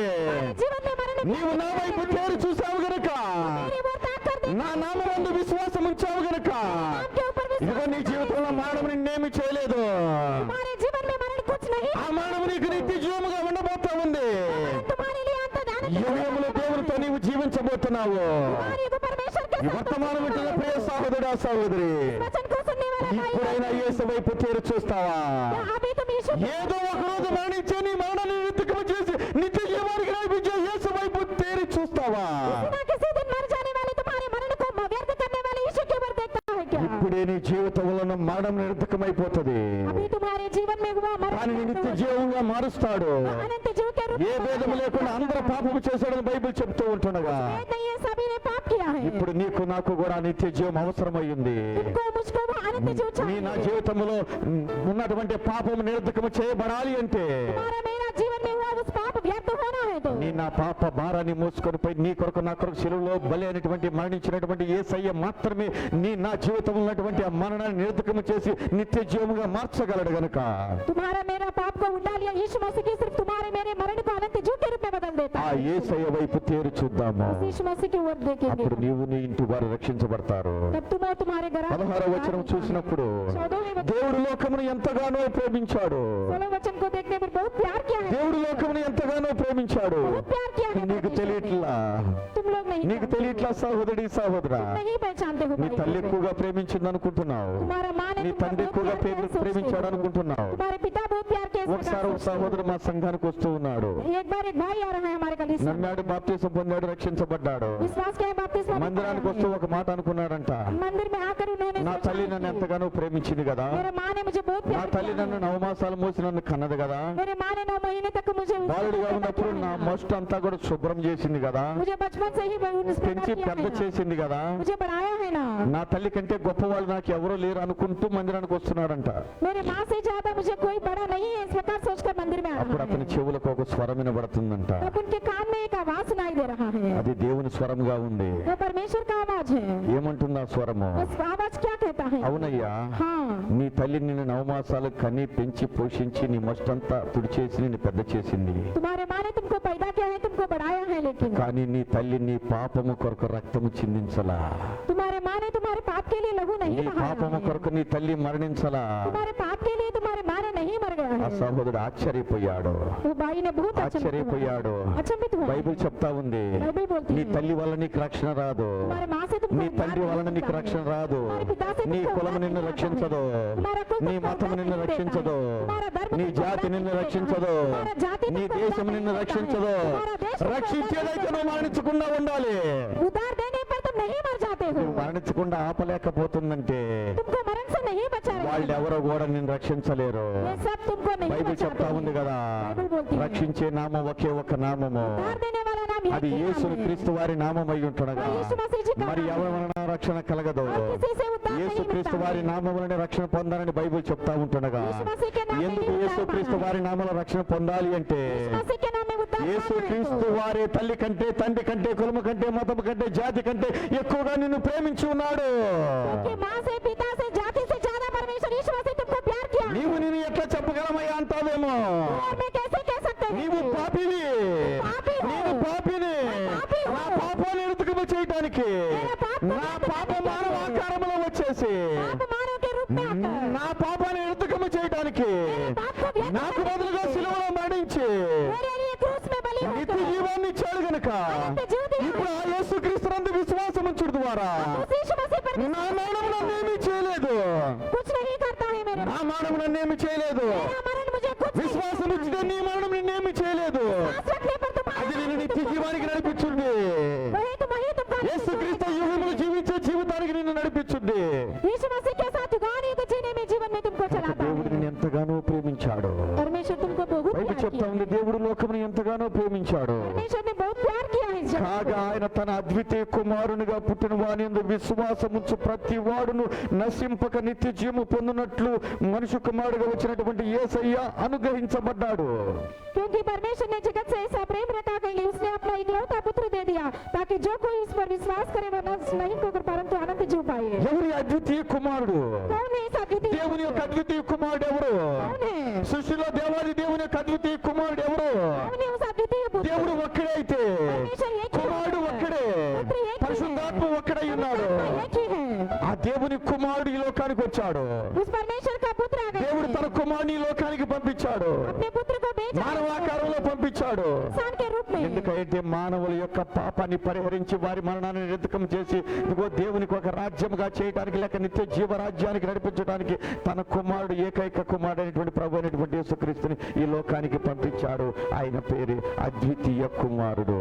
A: నీవు నా వైపు తేరి చూసావు గనుక,
B: मेरी ओर ताक कर देख,
A: నా నామమందు విశ్వాసం ఉంచావు గనుక,
B: नाम के ऊपर
A: ఇదిగో
B: विश्वास
A: నీ జీవితంలో మరణం నిన్నేమి చేయలేదు.
B: तुम्हारे जीवन में मरण कुछ नहीं,
A: ఆ మరణం నీకు నిత్య జీవముగా ఉండబోతా ఉంది.
B: तुम्हारे लिए अंत दान
A: యుగములు దేవునితో నీవు జీవించబోతున్నావు.
B: तुम्हारे को परमेश्वर के
A: ఈ
B: साथ
A: వర్తమానం వింటున్న ప్రియ సహోదరుడా సహోదరి,
B: वचन को सुनने वाला भाई,
A: ఇప్పుడైనా యేసు వైపు తేరి చూస్తావా?
B: क्या अभी तुम यीशु
A: ఏదో ఒక రోజు మరణించే నీ మరణాన్ని నిత్యకము చేసి నిత్య జీవానికి నడిపించే యేసు వైపు తేరి చూస్తావా?
B: किसी न किसी दिन मर जाने वाले तुम्हारे मरण को व्यर्थ करने वाले यीशु की ओर देखता है क्या?
A: ఇప్పుడే నీ జీవితంలో మరణం నిరర్థకమైపోతుంది.
B: अभी तुम्हारे जीवन में हुआ
A: కానీ నీ
B: मरण
A: నిత్య జీవంగా మారుస్తాడు.
B: अनंत जीव के रूप
A: ఏ
B: में
A: భేదము లేకుండా అందరూ పాపము చేశాడని బైబిల్ చెప్తూ ఉంటుండగా,
B: भेद नहीं है, सभी ने पाप किया है,
A: ఇప్పుడు నీకు నాకు కూడా నిత్య జీవం అవసరమైంది.
B: तुमको मुझको वो अनंत जीव
A: నీ నా
B: चाहिए,
A: జీవితంలో ఉన్నటువంటి పాపము నిరర్థకము చేయబడాలి అంటే
B: तुम्हारा मेरा जीवन में हुआ उस पाप व्यर्थ होना है तो
A: నీ నా పాప భారాన్ని మోసుకొని పోయి నీ కొరకు నా కొరకు శిలువలో బలి అయినటువంటి మరణించినటువంటి యేసయ్య మాత్రమే నీ నా జీవితంలో ఉన్నటువంటి ఆ మరణాన్ని నిరర్థకము చేసి నిత్య జీవముగా మార్చగలడు గనుక
B: तुम्हारा मेरा पाप को उठा लिया यीशु मसीह की, सिर्फ तुम्हारे मेरे मरण को अनंत जीव के रूप में बदल देता
A: ఆ
B: है,
A: యేసయ్య వైపు తేరి చూద్దాము.
B: उस यीशु मसीह की ओर देखेंगे,
A: అప్పుడు నీవు నీ ఇంటి వారు రక్షించబడతారు.
B: तब तुम और तुम्हारे घर
A: 16వ వచనం చూసినప్పుడు,
B: 14वें वचन,
A: దేవుడు లోకమును ఎంతగానో ప్రేమించాడు.
B: 16वें वचन को देखने पर बहुत प्यार किया है,
A: దేవుడు లోకమును ఎంతగానో ప్రేమించాడు.
B: बहुत प्यार किया है
A: నీకు
B: परमेश्वर ने।
A: తెలియట్లా?
B: तुम लोग नहीं
A: నీకు తెలియట్లా సహోదరి సహోదరా?
B: नहीं पहचानते हो
A: నీ
B: भाई
A: తల్లి
B: को।
A: ఎక్కువగా ప్రేమించింది అనుకుంటున్నావు.
B: तुम्हारा माँ ने
A: నీ
B: तुमको
A: తండ్రి
B: बहुत
A: ఎక్కువగా
B: प्यार किया सोचते
A: ప్రేమించాడు
B: हो।
A: అనుకుంటున్నావు.
B: तुम्हारे पिता बहुत प्यार किया इस प्रकार
A: ఒకసారి ఒక
B: सोचते हो।
A: సహోదరు మా సంఘానికి వస్తూ ఉన్నాడు.
B: एक बार एक भाई आ रहा है हमारे कलीसिया में,
A: నమ్మాడు, బాప్తీసం పొందాడు, రక్షించబడ్డాడు.
B: विश्वास के बपतिस्मा में
A: మందిరానికి వస్తూ ఒక మాట అనుకున్నాడంట,
B: मंदिर में आकर उन्होंने
A: నా
B: सोचा
A: తల్లి
B: कि
A: నన్ను ఎంతగానో ప్రేమించింది కదా,
B: मेरे माँ ने मुझे बहुत
A: నా
B: प्यार
A: తల్లి
B: किया
A: నన్ను
B: है।
A: 9 మాసాలు మోసి నన్ను కన్నది కదా,
B: मेरे माँ ने 9 महीने तक मुझे उस
A: బాలుడిగా
B: प्रकार
A: ఉన్నప్పుడు
B: रखा
A: నా
B: है।
A: మస్ట్ అంతా కూడా శుభ్రం చేసింది కదా,
B: मुझे बचपन से ही वो उस प्रकार
A: పెంచి
B: किया
A: పెద్ద
B: है ना।
A: చేసింది కదా,
B: मुझे बढ़ाया है ना,
A: నా తల్లి కంటే గొప్పవాళ్ళు నాకు ఎవరూ లేరు అనుకుంటూ మందిరానికి వస్తున్నాడంట.
B: मेरे माँ से ज्यादा मुझे कोई बड़ा नहीं है, इस प्रकार सोचकर मंदिर में आ
A: అప్పుడు
B: रहा
A: అతని
B: है।
A: చెవులకు ఒక స్వరం వినబడుతుందంట.
B: तब उनके कान में एक आवाज सुनाई दे रहा है,
A: అది దేవుని స్వరంగా ఉంది.
B: वो परमेश्वर का आवाज है।
A: ఏమంటుంది ఆ స్వరము?
B: उस आवाज क्या कहता है?
A: అవునయ్యా,
B: हाँ,
A: నీ తల్లి నిన్ను 9 మాసాలు కని పెంచి పోషించి నీ మస్తంతా తుడిచేసి నిన్ను పెద్ద చేసింది.
B: तुम्हारे माँ ने तुमको पैदा किया है, तुमको बढ़ाया है, लेकिन
A: కానీ నీ తల్లి నీ పాపము కొరకు రక్తము చిందించలా,
B: तुम्हारे माँ ने तुम्हारे पाप के लिए लहू नहीं
A: నీ
B: बहाया
A: పాపము
B: है।
A: కొరకు నీ తల్లి మరణించలా.
B: तुम्हारे पाप के लिए तुम्हारे माँ ने नहीं मर गया
A: ఆ
B: है।
A: సహోదరుడు ఆశ్చర్యపోయాడు,
B: वो भाई ने बहुत
A: ఆశ్చర్యపోయాడు.
B: अचंभित हुआ।
A: బైబిల్ చెప్తా ఉంది,
B: बाइबल बोलती
A: నీ
B: है,
A: తల్లి వల్ల నీకు రక్షణ రాదు,
B: तुम्हारे माँ से तुमको
A: నీ
B: उद्धार
A: తండ్రి
B: नहीं
A: వలన నీకు
B: मिलता
A: రక్షణ
B: है।
A: రాదు,
B: तुम्हारे पिता से
A: నీ
B: तुमको
A: కులము
B: उद्धार
A: నిన్ను
B: नहीं मिलता
A: రక్షించదు,
B: है। तुम्हारा कुल
A: నీ
B: तुमको
A: మతము
B: उद्धार
A: నిన్ను
B: नहीं देता है।
A: రక్షించదు,
B: तुम्हारा धर्म
A: నీ
B: तुमको
A: జాతి
B: उद्धार
A: నిన్ను
B: नहीं देता है।
A: రక్షించదు,
B: तुम्हारा जाति
A: నీ
B: तुमको
A: దేశం
B: उद्धार
A: నిన్ను
B: नहीं देता है।
A: రక్షించదు.
B: तुम्हारा देश तुमको
A: రక్షించేదైతే
B: उद्धार
A: నువ్వు మరణించకుండా ఉండాలి.
B: उद्धार देने पर तुम नहीं मर जाते हो,
A: నువ్వు మరణించకుండా ఆపలేకపోతుందంటే
B: तुमको मरण से नहीं बचा रहे
A: వాళ్ళు ఎవరో కూడా నిన్ను రక్షించలేరు.
B: ये सब तुमको नहीं
A: బైబిల్
B: बचाते
A: చెప్తా ఉంది
B: हैं।
A: కదా,
B: బైబిల్ बोलती है,
A: రక్షించే నామం ఒకే ఒక నామము,
B: उद्धार देने वाला नाम
A: అది
B: यही
A: యేసు
B: नाम है।
A: క్రీస్తు వారి నామం అయి ఉంటుండగా
B: और यीशु मसीह जी का
A: మరి
B: नाम है।
A: ఎవరైనా రక్షణ కలగదు.
B: और किसी से उद्धार
A: యేసు
B: नहीं
A: క్రీస్తు
B: मिलता
A: వారి
B: है।
A: నామములనే రక్షణ పొందాలని బైబిల్ చెప్తా ఉంటుండగా,
B: यीशु मसीह के नाम में
A: ఎందుకు
B: ही
A: యేసు
B: उद्धार
A: క్రీస్తు
B: पाना है।
A: వారి నామములో రక్షణ పొందాలి అంటే
B: यीशु मसीह के नाम में उद्धार
A: యేసు
B: पाना है
A: క్రీస్తు
B: तो।
A: వారి తల్లి కంటే, తండ్రి కంటే, కులము కంటే, మతము కంటే, జాతి కంటే ఎక్కువగా నిన్ను ప్రేమించి ఉన్నాడు.
B: क्योंकि माँ से, पिता से, जाति से ज्यादा परमेश्वर यीशु मसीह तुमको प्यार किया।
A: నీవు నేను ఎట్లా చెప్పగలమయ్యా అంటావేమో.
B: और मैं कैसे कह सकते हैं?
A: నీవు పాపివి,
B: పాపి హో.
A: నేను పాపిని.
B: పాపి హో.
A: నా పాపాన్ని ఎరుతుకము చేయడానికి
B: मेरा पाप को
A: నా
B: व्यक्त
A: పాప
B: करने के
A: మానవ
B: लिए।
A: ఆకారములో వచ్చేసి
B: पाप मानव के रूप में आकर
A: నా పాపాన్ని ఎరుతుకము చేయడానికి
B: पाप को व्यक्त
A: నాకు
B: करने
A: బదులుగా
B: के लिए
A: సిలువలో మరణించి
B: मेरे लिए क्रूस में बलि
A: నిత్య
B: होकर
A: జీవాన్ని ఇచ్చాడు గనుక
B: अनंत जीव दिया है।
A: ఇప్పుడు ఆ యేసుక్రీస్తునందు విశ్వాసం ఉంచుడు ద్వారా
B: उस यीशु मसीह पर
A: నా మరణం నన్నేమి చేయలేదు,
B: कुछ नहीं करता है मेरे
A: నా మరణం నన్నేమి చేయలేదు.
B: मेरा मरण मुझे कुछ नहीं
A: విశ్వాసం
B: करता
A: ఉంచితే
B: है।
A: నీ మరణం నిన్నేమి చేయలేదు.
B: सांस रखने पर
A: అది
B: तुम्हारा
A: నేను నిత్య జీవానికి నడిపించుంది.
B: वही तुमको
A: యేసుక్రీస్తు యుగములు జీవించే జీవితానికి నిన్ను నడిపించుంది.
B: यीशु मसीह के साथ युगान युग जीने में जीवन में तुमको चलाता
A: దేవుడు
B: है।
A: నిన్ను ఎంతగానో ప్రేమించాడు.
B: परमेश्वर तुमको बहुत
A: బైబిల్
B: प्यार
A: చెప్తా
B: किया।
A: ఉంది, దేవుడు లోకమును ఎంతగానో ప్రేమించాడు.
B: परमेश्वर ने बहुत प्यार किया है इस जगत
A: కాగా
B: को।
A: ఆయన తన అద్వితీయ కుమారునిగా పుట్టిన వానియందు విశ్వాసముంచు ప్రతి వాడును నశింపక నిత్య జీవము పొందినట్లు మనుష్య కుమారుడుగా వచ్చినటువంటి యేసయ్య అనుగ్రహించబడ్డాడు.
B: क्योंकि परमेश्वर ने जगत से ऐसा प्रेम रखा कि उसने अपना इकलौता पुत्र दे दिया ताकि जो कोई इस पर विश्वास करे वह नष्ट नहीं होकर परंतु अनंत जीव पाए।
A: ఎవరి అద్వితీయ కుమారుడు?
B: कौन है इस अद्वितीय
A: దేవుని యొక్క అద్వితీయ కుమారుడు ఎవరు?
B: कौन है?
A: సృష్టిలో దేవాది దేవుని యొక్క అద్వితీయ కుమారుడు ఎవరు?
B: कौन है उस अद्वितीय पुत्र?
A: దేవుడు ఒక్కడే అయితే
B: परमेश्वर
A: లోకానికి వచ్చాడు.
B: उस परमेश्वर का पुत्र आ गया
A: దేవుడు తన కుమారుని ఈ లోకానికి పంపించాడు,
B: अपने पुत्र को भेजा
A: మానవాకారంలో పంపించాడు.
B: इंसान के रूप में
A: ఎందుకైతే మానవుల యొక్క పాపాన్ని పరిహరించి వారి మరణాన్ని నిర్ధకం చేసి ఇదిగో దేవునికి ఒక రాజ్యముగా చేయడానికి లేక నిత్య జీవరాజ్యానికి నడిపించడానికి తన కుమారుడు ఏకైక కుమారుడు అయినటువంటి ప్రభు అయినటువంటి యేసుక్రీస్తుని ఈ లోకానికి పంపించాడు. ఆయన పేరు అద్వితీయ కుమారుడు.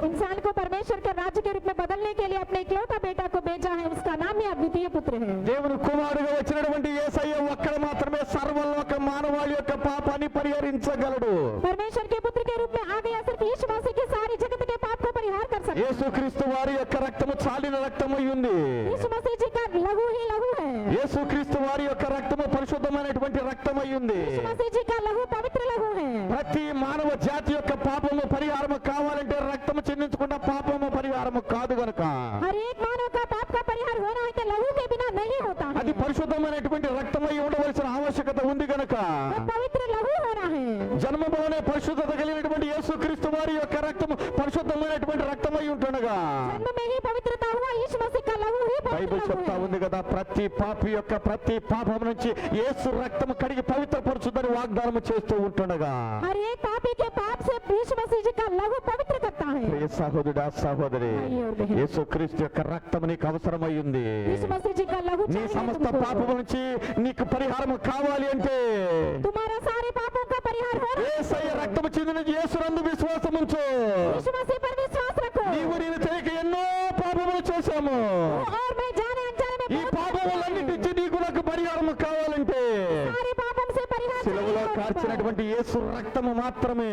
B: इंसान को परमेश्वर के राज्य के रूप में बदलने के लिए अपने इकलौता बेटा को भेजा है, उसका नाम ही अद्वितीय पुत्र है।
A: దేవుని కుమారుడుగా వచ్చినటువంటి యేసయ్య ఒక్కడు మాత్రమే సర్వలోక మానవాళి యొక్క పాపాన్ని పరిహరించగలడు.
B: परमेश्वर के पुत्र के रूप में आ गया, सिर्फ यीशु मसीह के सारे जगत के पाप को परिहार कर सकता है।
A: యేసుక్రీస్తు వారి యొక్క రక్తము చాలిన రక్తమై ఉంది.
B: यीशु मसीह जी का लहू ही लहू है।
A: యేసుక్రీస్తు వారి యొక్క రక్తము పరిశుద్ధమైనటువంటి రక్తమై ఉంది.
B: यीशु मसीह जी का लहू पवित्र लहू है।
A: ప్రతి మానవ జాతి యొక్క పాపము పరిహారము కావాలంటే రక్తము చెందించకుండా పాపము పరిహారము కాదు గనుక
B: हर एक मानव का पाप का परिहार होना है तो लहू के बिना नहीं होता है।
A: అది పరిశుద్ధమైనటువంటి రక్తమై ఉండవలసిన ఆవశ్యకత ఉంది గనుక
B: वो पवित्र लहू होना है।
A: జన్మలోనే పరిశుద్ధత కలిగినటువంటి యేసుక్రీస్తు వారి యొక్క రక్తము పరిశుద్ధమైనటువంటి రక్తమై ఉంటుండగా
B: जन्म में ही पवित्रता हुआ, यीशु मसीह का लहू ही
A: బైబిల్
B: पवित्र
A: చెప్తా
B: लहू है।
A: ఉంది కదా, ప్రతి పాపి యొక్క ప్రతి పాపం నుంచి యేసు రక్తము కడిగి పవిత్రపరచుదని వాగ్దానం చేస్తూ ఉంటుండగా
B: हर एक पापी के पाप से यीशु मसीह जी का लहू पवित्र करता है।
A: ప్రియ సహోదరుడా సహోదరి,
B: भाई और बहन,
A: యేసుక్రీస్తు యొక్క రక్తము నీకు అవసరమై ఉంది.
B: यीशु मसीह जी का लहू
A: నీ
B: चाहिए
A: సమస్త
B: तुमको।
A: పాపం నుంచి నీకు పరిహారం కావాలి అంటే
B: तुम्हारा सारे पापों का परिहार हो रहा है।
A: యేసయ్య రక్తము చెందిన యేసునందు విశ్వాసం ఉంచు.
B: यीशु मसीह पर विश्वास रखो।
A: నీవు నేను తెలియక ఎన్నో పాపములు చేశాము.
B: और मैं जाने अनजाने में
A: ఈ
B: बहुत
A: పాపములన్నిటి నుంచి నీకు నాకు పరిహారం కావాలంటే
B: सारे पापों से परिहार
A: సిలువలో
B: चाहिए।
A: కార్చినటువంటి యేసు రక్తము మాత్రమే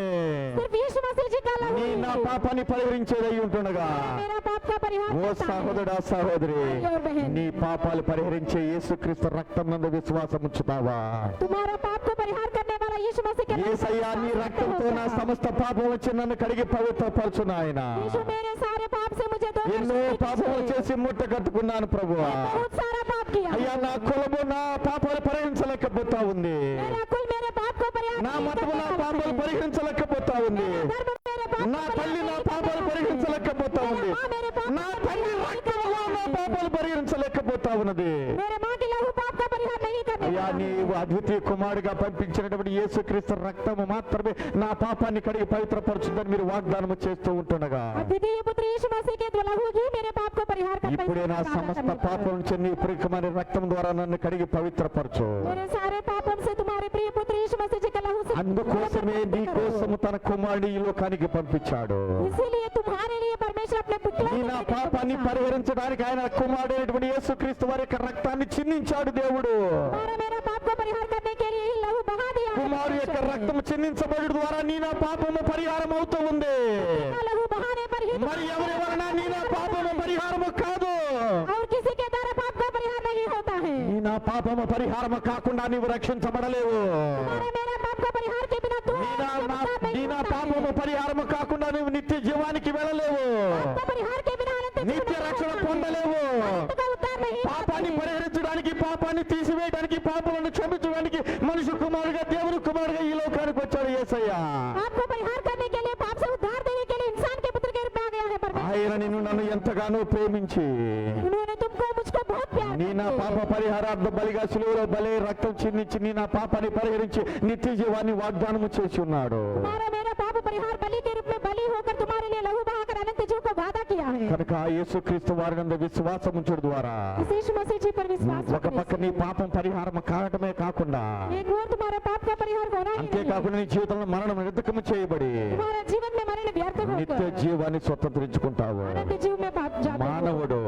B: सिर्फ यीशु मसीह जी का लहू
A: నీ
B: ही
A: నా
B: है।
A: పాపాన్ని పరిహరించేదై ఉంటుండగా
B: मेरा पाप का परिहार
A: ఓ
B: करता है।
A: సహోదరుడా సహోదరి,
B: भाई और बहन,
A: నీ పాపాలు పరిహరించే యేసుక్రీస్తు రక్తం నందు విశ్వాసం ఉంచుతావా?
B: तुम्हारा पाप को परिहार करने वाला यीशु मसीह के लहू से
A: యేసయ్యా నీ
B: विश्वास
A: రక్తంతో
B: रखते
A: నా
B: हो क्या?
A: సమస్త పాపం వచ్చి నన్ను కడిగి పవిత్రపరచు నాయనా.
B: यीशु मेरे सारे पाप से मुझे दो
A: ఎన్నో పాపములు చేసి ముట్ట కట్టుకున్నాను ప్రభువా.
B: बहुत सारा पाप किया।
A: అయ్యా నా కులము నా పాపాలు పరిహరించలేకపోతా ఉంది.
B: मेरा कुल मेरे पाप को परिहार
A: నా
B: नहीं
A: మతము నా
B: कर सकता
A: పాపాలు
B: है।
A: పరిహరించలేకపోతా ఉంది.
B: मेरा धर्म मेरे पाप
A: నా
B: को
A: తల్లి నా
B: परिहार नहीं कर
A: పాపాలు
B: सकता है।
A: పరిహరించలేకపోతా ఉంది.
B: मेरा माँ मेरे पाप
A: నా
B: को
A: తల్లి
B: परिहार नहीं कर
A: రక్తములో నా
B: सकता है।
A: పాపాలు పరిహరించలేకపోతా ఉన్నది.
B: मेरे माँ के लहू पाप का परिहार नहीं करने
A: అయ్యా
B: वाला है।
A: నీవు అద్వితీయ కుమారుడిగా పంపించినటువంటి యేసుక్రీస్తు రక్తము మాత్రమే నా పాపాన్ని కడిగి పవిత్రపరచుదని మీరు వాగ్దానం చేస్తూ ఉంటుండగా
B: द्वितीय पुत्र यीशु मसीह के लहू ही मेरे पाप को परिहार करता है।
A: ఇప్పుడే నా సమస్త పాపం నుంచి నీ ప్రియమైన రక్తం ద్వారా నన్ను కడిగి పవిత్రపరచు.
B: मेरे सारे पापों से तुम्हारे प्रिय पुत्र यीशु मसीह जी के लहू से
A: అందుకోసమే నీ కోసము తన కుమారుని ఈ లోకానికి పంపించాడు.
B: इसीलिए तुम्हारे लिए परमेश्वर अपने पुत्र
A: నీ నా పాపాన్ని పరిహరించడానికి ఆయన కుమారుడైనటువంటి యేసుక్రీస్తు వారి యొక్క రక్తాన్ని చిందించాడు దేవుడు.
B: मेरा पाप को परिहार करने के लिए ही लहू बहा दिया है।
A: కుమారు యొక్క రక్తం చిందించబడి ద్వారా నీ నా పాపము పరిహారం అవుతూ ఉంది.
B: लहू बहाने पर ही
A: మరి ఎవరి వలన నీ నా పాపము పరిహారము కాదు.
B: और किसी के द्वारा पाप का परिहार नहीं होता है।
A: నీ నా పాపము పరిహారము కాకుండా నీవు రక్షించబడలేవు.
B: मेरा पाप का परिहार के बिना तू
A: నీ నా పాపము పరిహారము కాకుండా నీవు నిత్య జీవానికి వెళ్ళలేవు.
B: परिहार के बिना अनंत
A: నిత్య రక్షణ పొందలేవు.
B: का उद्धार नहीं
A: పాపాన్ని పరిహరించడానికి, పాపాన్ని తీసివేయడానికి, పాపాలను క్షమించడానికి మనుషు కుమారుడుగా దేవుని కుమారుడుగా ఈ లోకానికి వచ్చాడు యేసయ్య.
B: पाप को परिहार करने के लिए, पाप से उद्धार देने के लिए इंसान के पुत्र के रूप में आ गया है परमेश्वर।
A: ఆయన నిన్ను నన్ను ఎంతగానో ప్రేమించి
B: उन्होंने तुमको मुझको बहुत प्यार
A: నీ నా పాప పరిహారార్థ బలిగా సిలువలో బలి రక్తం చిందించి నీ నా పాపాన్ని పరిహరించి నిత్య జీవాన్ని వాగ్దానము చేసి ఉన్నాడు.
B: तुम्हारा मेरा पाप परिहार बलि के रूप में बलि होकर तुम्हारे लिए लहू बहाकर अनंत जीव को वादा किया है।
A: కనుక యేసుక్రీస్తు వారి నందు విశ్వాసం ఉంచుడు ద్వారా
B: इस यीशु मसीह जी पर विश्वास
A: ఒక పక్క నీ పాపం పరిహారం కావటమే కాకుండా
B: एक और तुम्हारा पाप का परिहार होना ही नहीं।
A: అంతేకాకుండా నీ జీవితంలో మరణం నిర్ధకము చేయబడి
B: तुम्हारा जीवन में मरण व्यर्थ
A: నిత్య
B: होकर
A: జీవాన్ని స్వతంత్రించుకుంటావు.
B: अनंत जीव में पाप जाते हो।
A: మానవుడు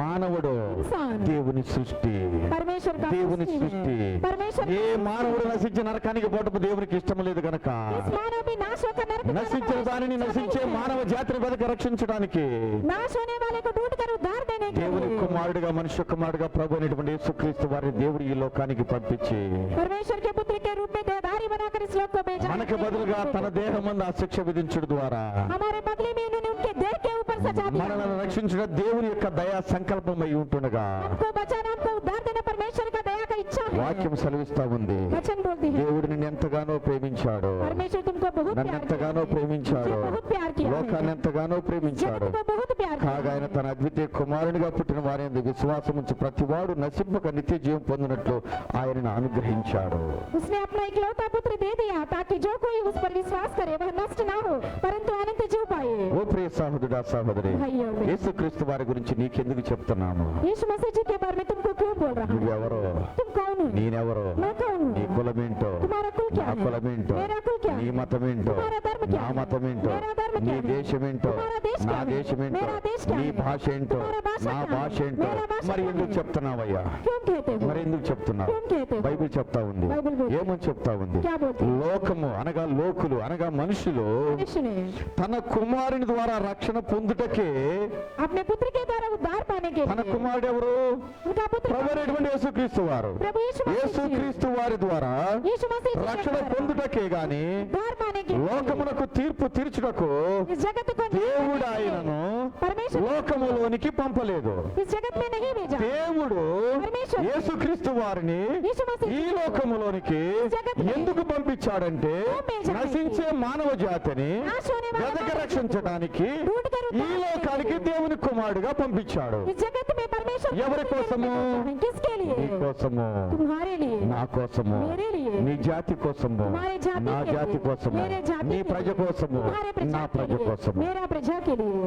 A: మానవుడు
B: इंसान
A: దేవుని సృష్టి.
B: परमेश्वर का
A: దేవుని
B: सृष्टि
A: సృష్టి.
B: है। परमेश्वर
A: ఏ మానవుడు నశించి నరకానికి పోవటం దేవునికి ఇష్టం లేదు గనక
B: इस मानव भी नाश होकर नरक में
A: నశించిన
B: जाना
A: దానిని
B: परमेश्वर
A: నశించే
B: नहीं है।
A: మానవ జాతిని వెతక రక్షించడానికి
B: नाश होने वाले को ढूंढ कर उद्धार देने के
A: దేవుని
B: लिए
A: కుమారుడిగా మనుష్య కుమారుడిగా ప్రభు అయినటువంటి యేసుక్రీస్తు వారిని దేవుడు ఈ లోకానికి పంపించి
B: परमेश्वर के पुत्र के रूप में देहधारी बनाकर इस लोक को भेजा है।
A: మనకి బదులుగా తన దేహం మందు ఆ శిక్ష విధించడం ద్వారా
B: हमारे बदले में उन्होंने उनके देह के ऊपर सजा दिया।
A: మనల్ని రక్షించడం దేవుని యొక్క దయా సంకల్పమై ఉంటుండగా
B: हमको बचाना, हमको उद्धार देना परमेश्वर का दया का इच्छा है।
A: వాక్యం సెలవిస్తా ఉంది.
B: वचन बोलती है
A: దేవుడు నిన్ను ఎంతగానో ప్రేమించాడు,
B: परमेश्वर तुमको बहुत
A: నన్ను
B: प्यार
A: ఎంతగానో
B: किया है।
A: ప్రేమించాడు.
B: मुझे बहुत प्यार किया है।
A: లోకాన్ని ఎంతగానో ప్రేమించాడు.
B: जगत को बहुत प्यार किया
A: కాగా ఆయన
B: है।
A: తన అద్వితీయ కుమారునిగా పుట్టిన వారి యందు విశ్వాసం ఉంచి ప్రతివాడు నశింపక నిత్య జీవం పొందినట్లు ఆయనను అనుగ్రహించాడు.
B: उसने अपना इकलौता पुत्र दे दिया ताकि जो कोई उस पर विश्वास करे वह नष्ट ना हो परंतु अनंत जीव पाए।
A: ఓ ప్రియ సహోదరుడా సహోదరి,
B: भाइयों बहनों,
A: యేసుక్రీస్తు వారి గురించి నీకెందుకు చెప్తున్నాను?
B: यीशु मसीह जी के बारे में तुमको क्यों बोल रहा हूँ?
A: నువ్వెవరో,
B: तुम कौन हो?
A: నేనెవరో,
B: मैं कौन हूँ?
A: నీ కులమేంటో,
B: तुम्हारा कुल क्या
A: నా
B: है?
A: కులమేంటో,
B: मेरा कुल क्या
A: నీ
B: है?
A: మతమేంటో,
B: तुम्हारा धर्म क्या
A: నా
B: है?
A: మతమేంటో,
B: मेरा धर्म
A: నీ
B: क्या है?
A: దేశమేంటో,
B: तुम्हारा देश
A: నా
B: क्या है?
A: దేశమేంటో,
B: मेरा देश क्या
A: నీ
B: है?
A: భాష ఏంటో,
B: तुम्हारा भाषा
A: నా
B: क्या है?
A: భాష ఏంటో,
B: मेरा भाषा
A: మరి
B: क्या
A: ఎందుకు
B: है?
A: చెప్తున్నావయ్యా?
B: क्यों कहते हो?
A: మరి ఎందుకు చెప్తున్నావు?
B: क्यों कहते हो?
A: బైబిల్ చెప్తా ఉంది.
B: బైబిల్ बोलती है।
A: ఏమని చెప్తా ఉంది?
B: क्या बोलती है?
A: లోకము అనగా లోకులు అనగా మనుషులు
B: मनुष्य ने
A: తన కుమారుని ద్వారా రక్షణ పొందుటకే,
B: अपने पुत्र के द्वारा उद्धार पाने के
A: తన
B: लिए
A: కుమారుడు ఎవరు?
B: उनका पुत्र
A: ప్రభువైనటువంటి యేసుక్రీస్తు వారు.
B: प्रभु यीशु मसीह
A: యేసుక్రీస్తు వారి ద్వారా
B: यीशु मसीह जी के
A: రక్షణ
B: द्वारा
A: పొందుటకే గాని
B: उद्धार पाने के लिए
A: లోకమునకు తీర్పు తీర్చుటకు
B: इस जगत को न्याय
A: దేవుడు
B: करने के लिए
A: ఆయనను
B: परमेश्वर
A: లోకములోనికి పంపలేదు.
B: इस जगत में नहीं भेजा।
A: దేవుడు
B: పరమేశ్వరుడు
A: యేసుక్రీస్తు వారిని
B: यीशु मसीह
A: ఈ లోకములోనికి ఎందుకు పంపించాడంటే నశించే మానవ జాతిని
B: नाश होने वाले
A: వెదక
B: मानव
A: రక్షించడానికి
B: ढूंढ कर
A: ఈ
B: उद्धार
A: లోకానికి దేవుని కుమారుడుగా పంపించాడు.
B: इस जगत में परमेश्वर
A: ఎవరి కోసము?
B: किसके
A: నీ
B: लिए?
A: కోసము,
B: तुम्हारे लिए,
A: నా కోసము,
B: मेरे लिए,
A: నీ జాతి కోసము,
B: तुम्हारे जाति
A: నా
B: के
A: జాతి
B: लिए,
A: కోసము,
B: मेरे जाति
A: నీ
B: के
A: ప్రజ
B: लिए,
A: కోసము,
B: तुम्हारे
A: నా
B: प्रजा के
A: ప్రజ
B: लिए,
A: కోసము.
B: मेरा प्रजा के लिए।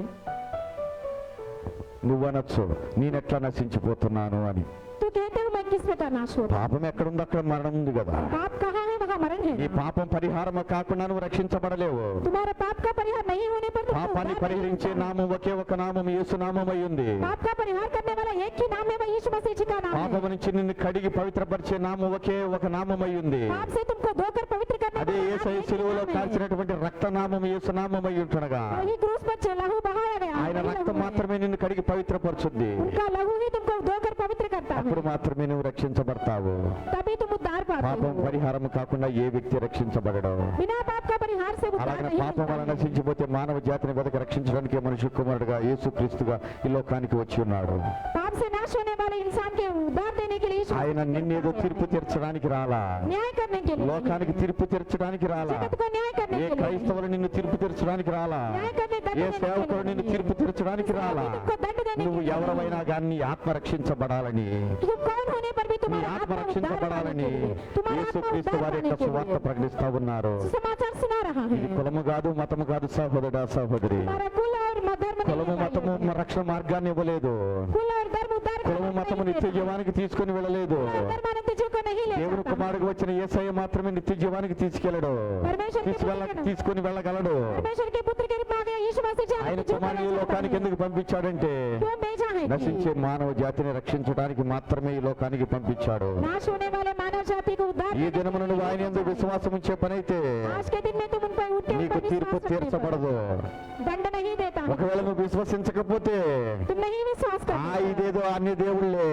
A: నువ్వనొచ్చు నేనెట్లా నశించిపోతున్నాను అని.
B: तू कहते हो मैं किस प्रकार नाश हो रहा
A: పాపం ఎక్కడుంది అక్కడ మరణం ఉంది కదా.
B: हूँ? पाप कहाँ है वहाँ मरण
A: ఈ
B: है।
A: పాపం పరిహారం కాకుండా నువ్వు రక్షించబడలేవు.
B: तुम्हारा पाप का परिहार नहीं होने पर तुमको
A: పాపాన్ని
B: उद्धार नहीं
A: పరిహరించే
B: मिलता।
A: నామం ఒకే ఒక నామం యేసు నామం అయి ఉంది.
B: पाप का परिहार करने वाला एक ही नाम है वह यीशु मसीह जी का नाम है।
A: పాపం నుంచి నిన్ను కడిగి పవిత్రపరిచే నామం ఒకే ఒక నామం అయి ఉంది.
B: पाप से तुमको धोकर पवित्र करने
A: అదే
B: वाला
A: యేసయ్య
B: नाम एक ही
A: శిలువలో
B: नाम है।
A: కాల్చినటువంటి రక్త నామం యేసు నామం అయి ఉంటుండగా
B: वही क्रूस पर लहू बहाया गया,
A: ఆయన
B: वही
A: రక్తం
B: लहू है।
A: మాత్రమే నిన్ను కడిగి పవిత్రపరుచుద్ది.
B: उनका लहू ही तुमको धोकर पवित्र करता है,
A: అప్పుడు మాత్రమే నువ్వు రక్షించబడతావు.
B: तभी तुम उद्धार पाते
A: పాపం
B: हो।
A: పరిహారం కాకుండా ఏ వ్యక్తి రక్షించబడడు.
B: बिना पाप का परिहार से उद्धार
A: అలాగే
B: नहीं
A: పాపం వల్ల
B: मिलता है।
A: నశించిపోతే మానవ జాతిని వెదక రక్షించడానికి మనుష్య కుమారుడుగా యేసుక్రీస్తుగా ఈ లోకానికి వచ్చి ఉన్నాడు.
B: पाप से नाश होने वाले इंसान के उद्धार देने के लिए यीशु
A: ఆయన
B: मसीह
A: నిన్నేదో
B: आया है।
A: తీర్పు తీర్చడానికి రాలా,
B: न्याय करने के लिए,
A: లోకానికి తీర్పు తీర్చడానికి రాలా,
B: जगत को न्याय करने
A: ఏ
B: के लिए,
A: క్రైస్తవులు నిన్ను తీర్పు తీర్చడానికి రాలా,
B: न्याय करने दंड
A: ఏ
B: देने
A: సేవకుడు
B: के
A: నిన్ను
B: लिए,
A: తీర్పు తీర్చడానికి రాలా.
B: तुमको दंड देने
A: నువ్వు
B: के लिए,
A: ఎవరైనా కానీ నీ ఆత్మ రక్షించబడాలని,
B: तुम कौन होने पर भी
A: నీ
B: तुम्हारा
A: ఆత్మ
B: आत्मा उद्धार पाने
A: రక్షించబడాలని
B: के लिए, तुम्हारा आत्मा
A: యేసుక్రీస్తు
B: उद्धार
A: వారి
B: पाने
A: యొక్క
B: के
A: సువార్త
B: लिए
A: ప్రకటిస్తా ఉన్నారు.
B: समाचार सुना रहा
A: ఇది
B: है।
A: కులము కాదు, మతము కాదు సహోదరుడా సహోదరి.
B: हमारा कुल और धर्म नहीं
A: కులము
B: है
A: మతము
B: भाइयों।
A: రక్షణ మార్గాన్ని ఇవ్వలేదు.
B: कुल और धर्म उद्धार का
A: కులము
B: मार्ग
A: మతము
B: नहीं
A: నిత్య
B: देता।
A: జీవానికి తీసుకొని వెళ్ళలేదు.
B: कुल और धर्म अनंत जीव को नहीं ले
A: దేవుని
B: जाता।
A: కుమారుడికి వచ్చిన యేసయ్య మాత్రమే నిత్య జీవానికి తీసుకెళ్ళడు, తీసుకొని వెళ్ళగలడు.
B: परमेश्वर के पुत्र के रूप में आ गया यीशु मसीह जी
A: ఆయన
B: अनंत जीव को
A: కుమారుని ఈ
B: ले जाता
A: లోకానికి
B: है।
A: ఎందుకు పంపించాడంటే
B: क्यों भेजा है कि
A: నశించే మానవ జాతిని రక్షించడానికి మాత్రమే ఈ లోకానికి పంపించాడు.
B: नाश होने वाले मानव जाति को उद्धार
A: ఈ
B: देने के
A: దినమున నువ్వు
B: लिए
A: ఆయన
B: भेजा
A: యందు
B: है।
A: విశ్వాసం ఉంచే పని అయితే
B: आज के दिन में तुम उन पर उठ के उन
A: నీకు
B: पर
A: తీర్పు
B: विश्वास रखने
A: తీర్చబడదు.
B: पर दंड नहीं देता है।
A: ఒకవేళ నువ్వు విశ్వసించకపోతే
B: तुम नहीं विश्वास करते
A: ఇదేదో అన్ని దేవుళ్ళే,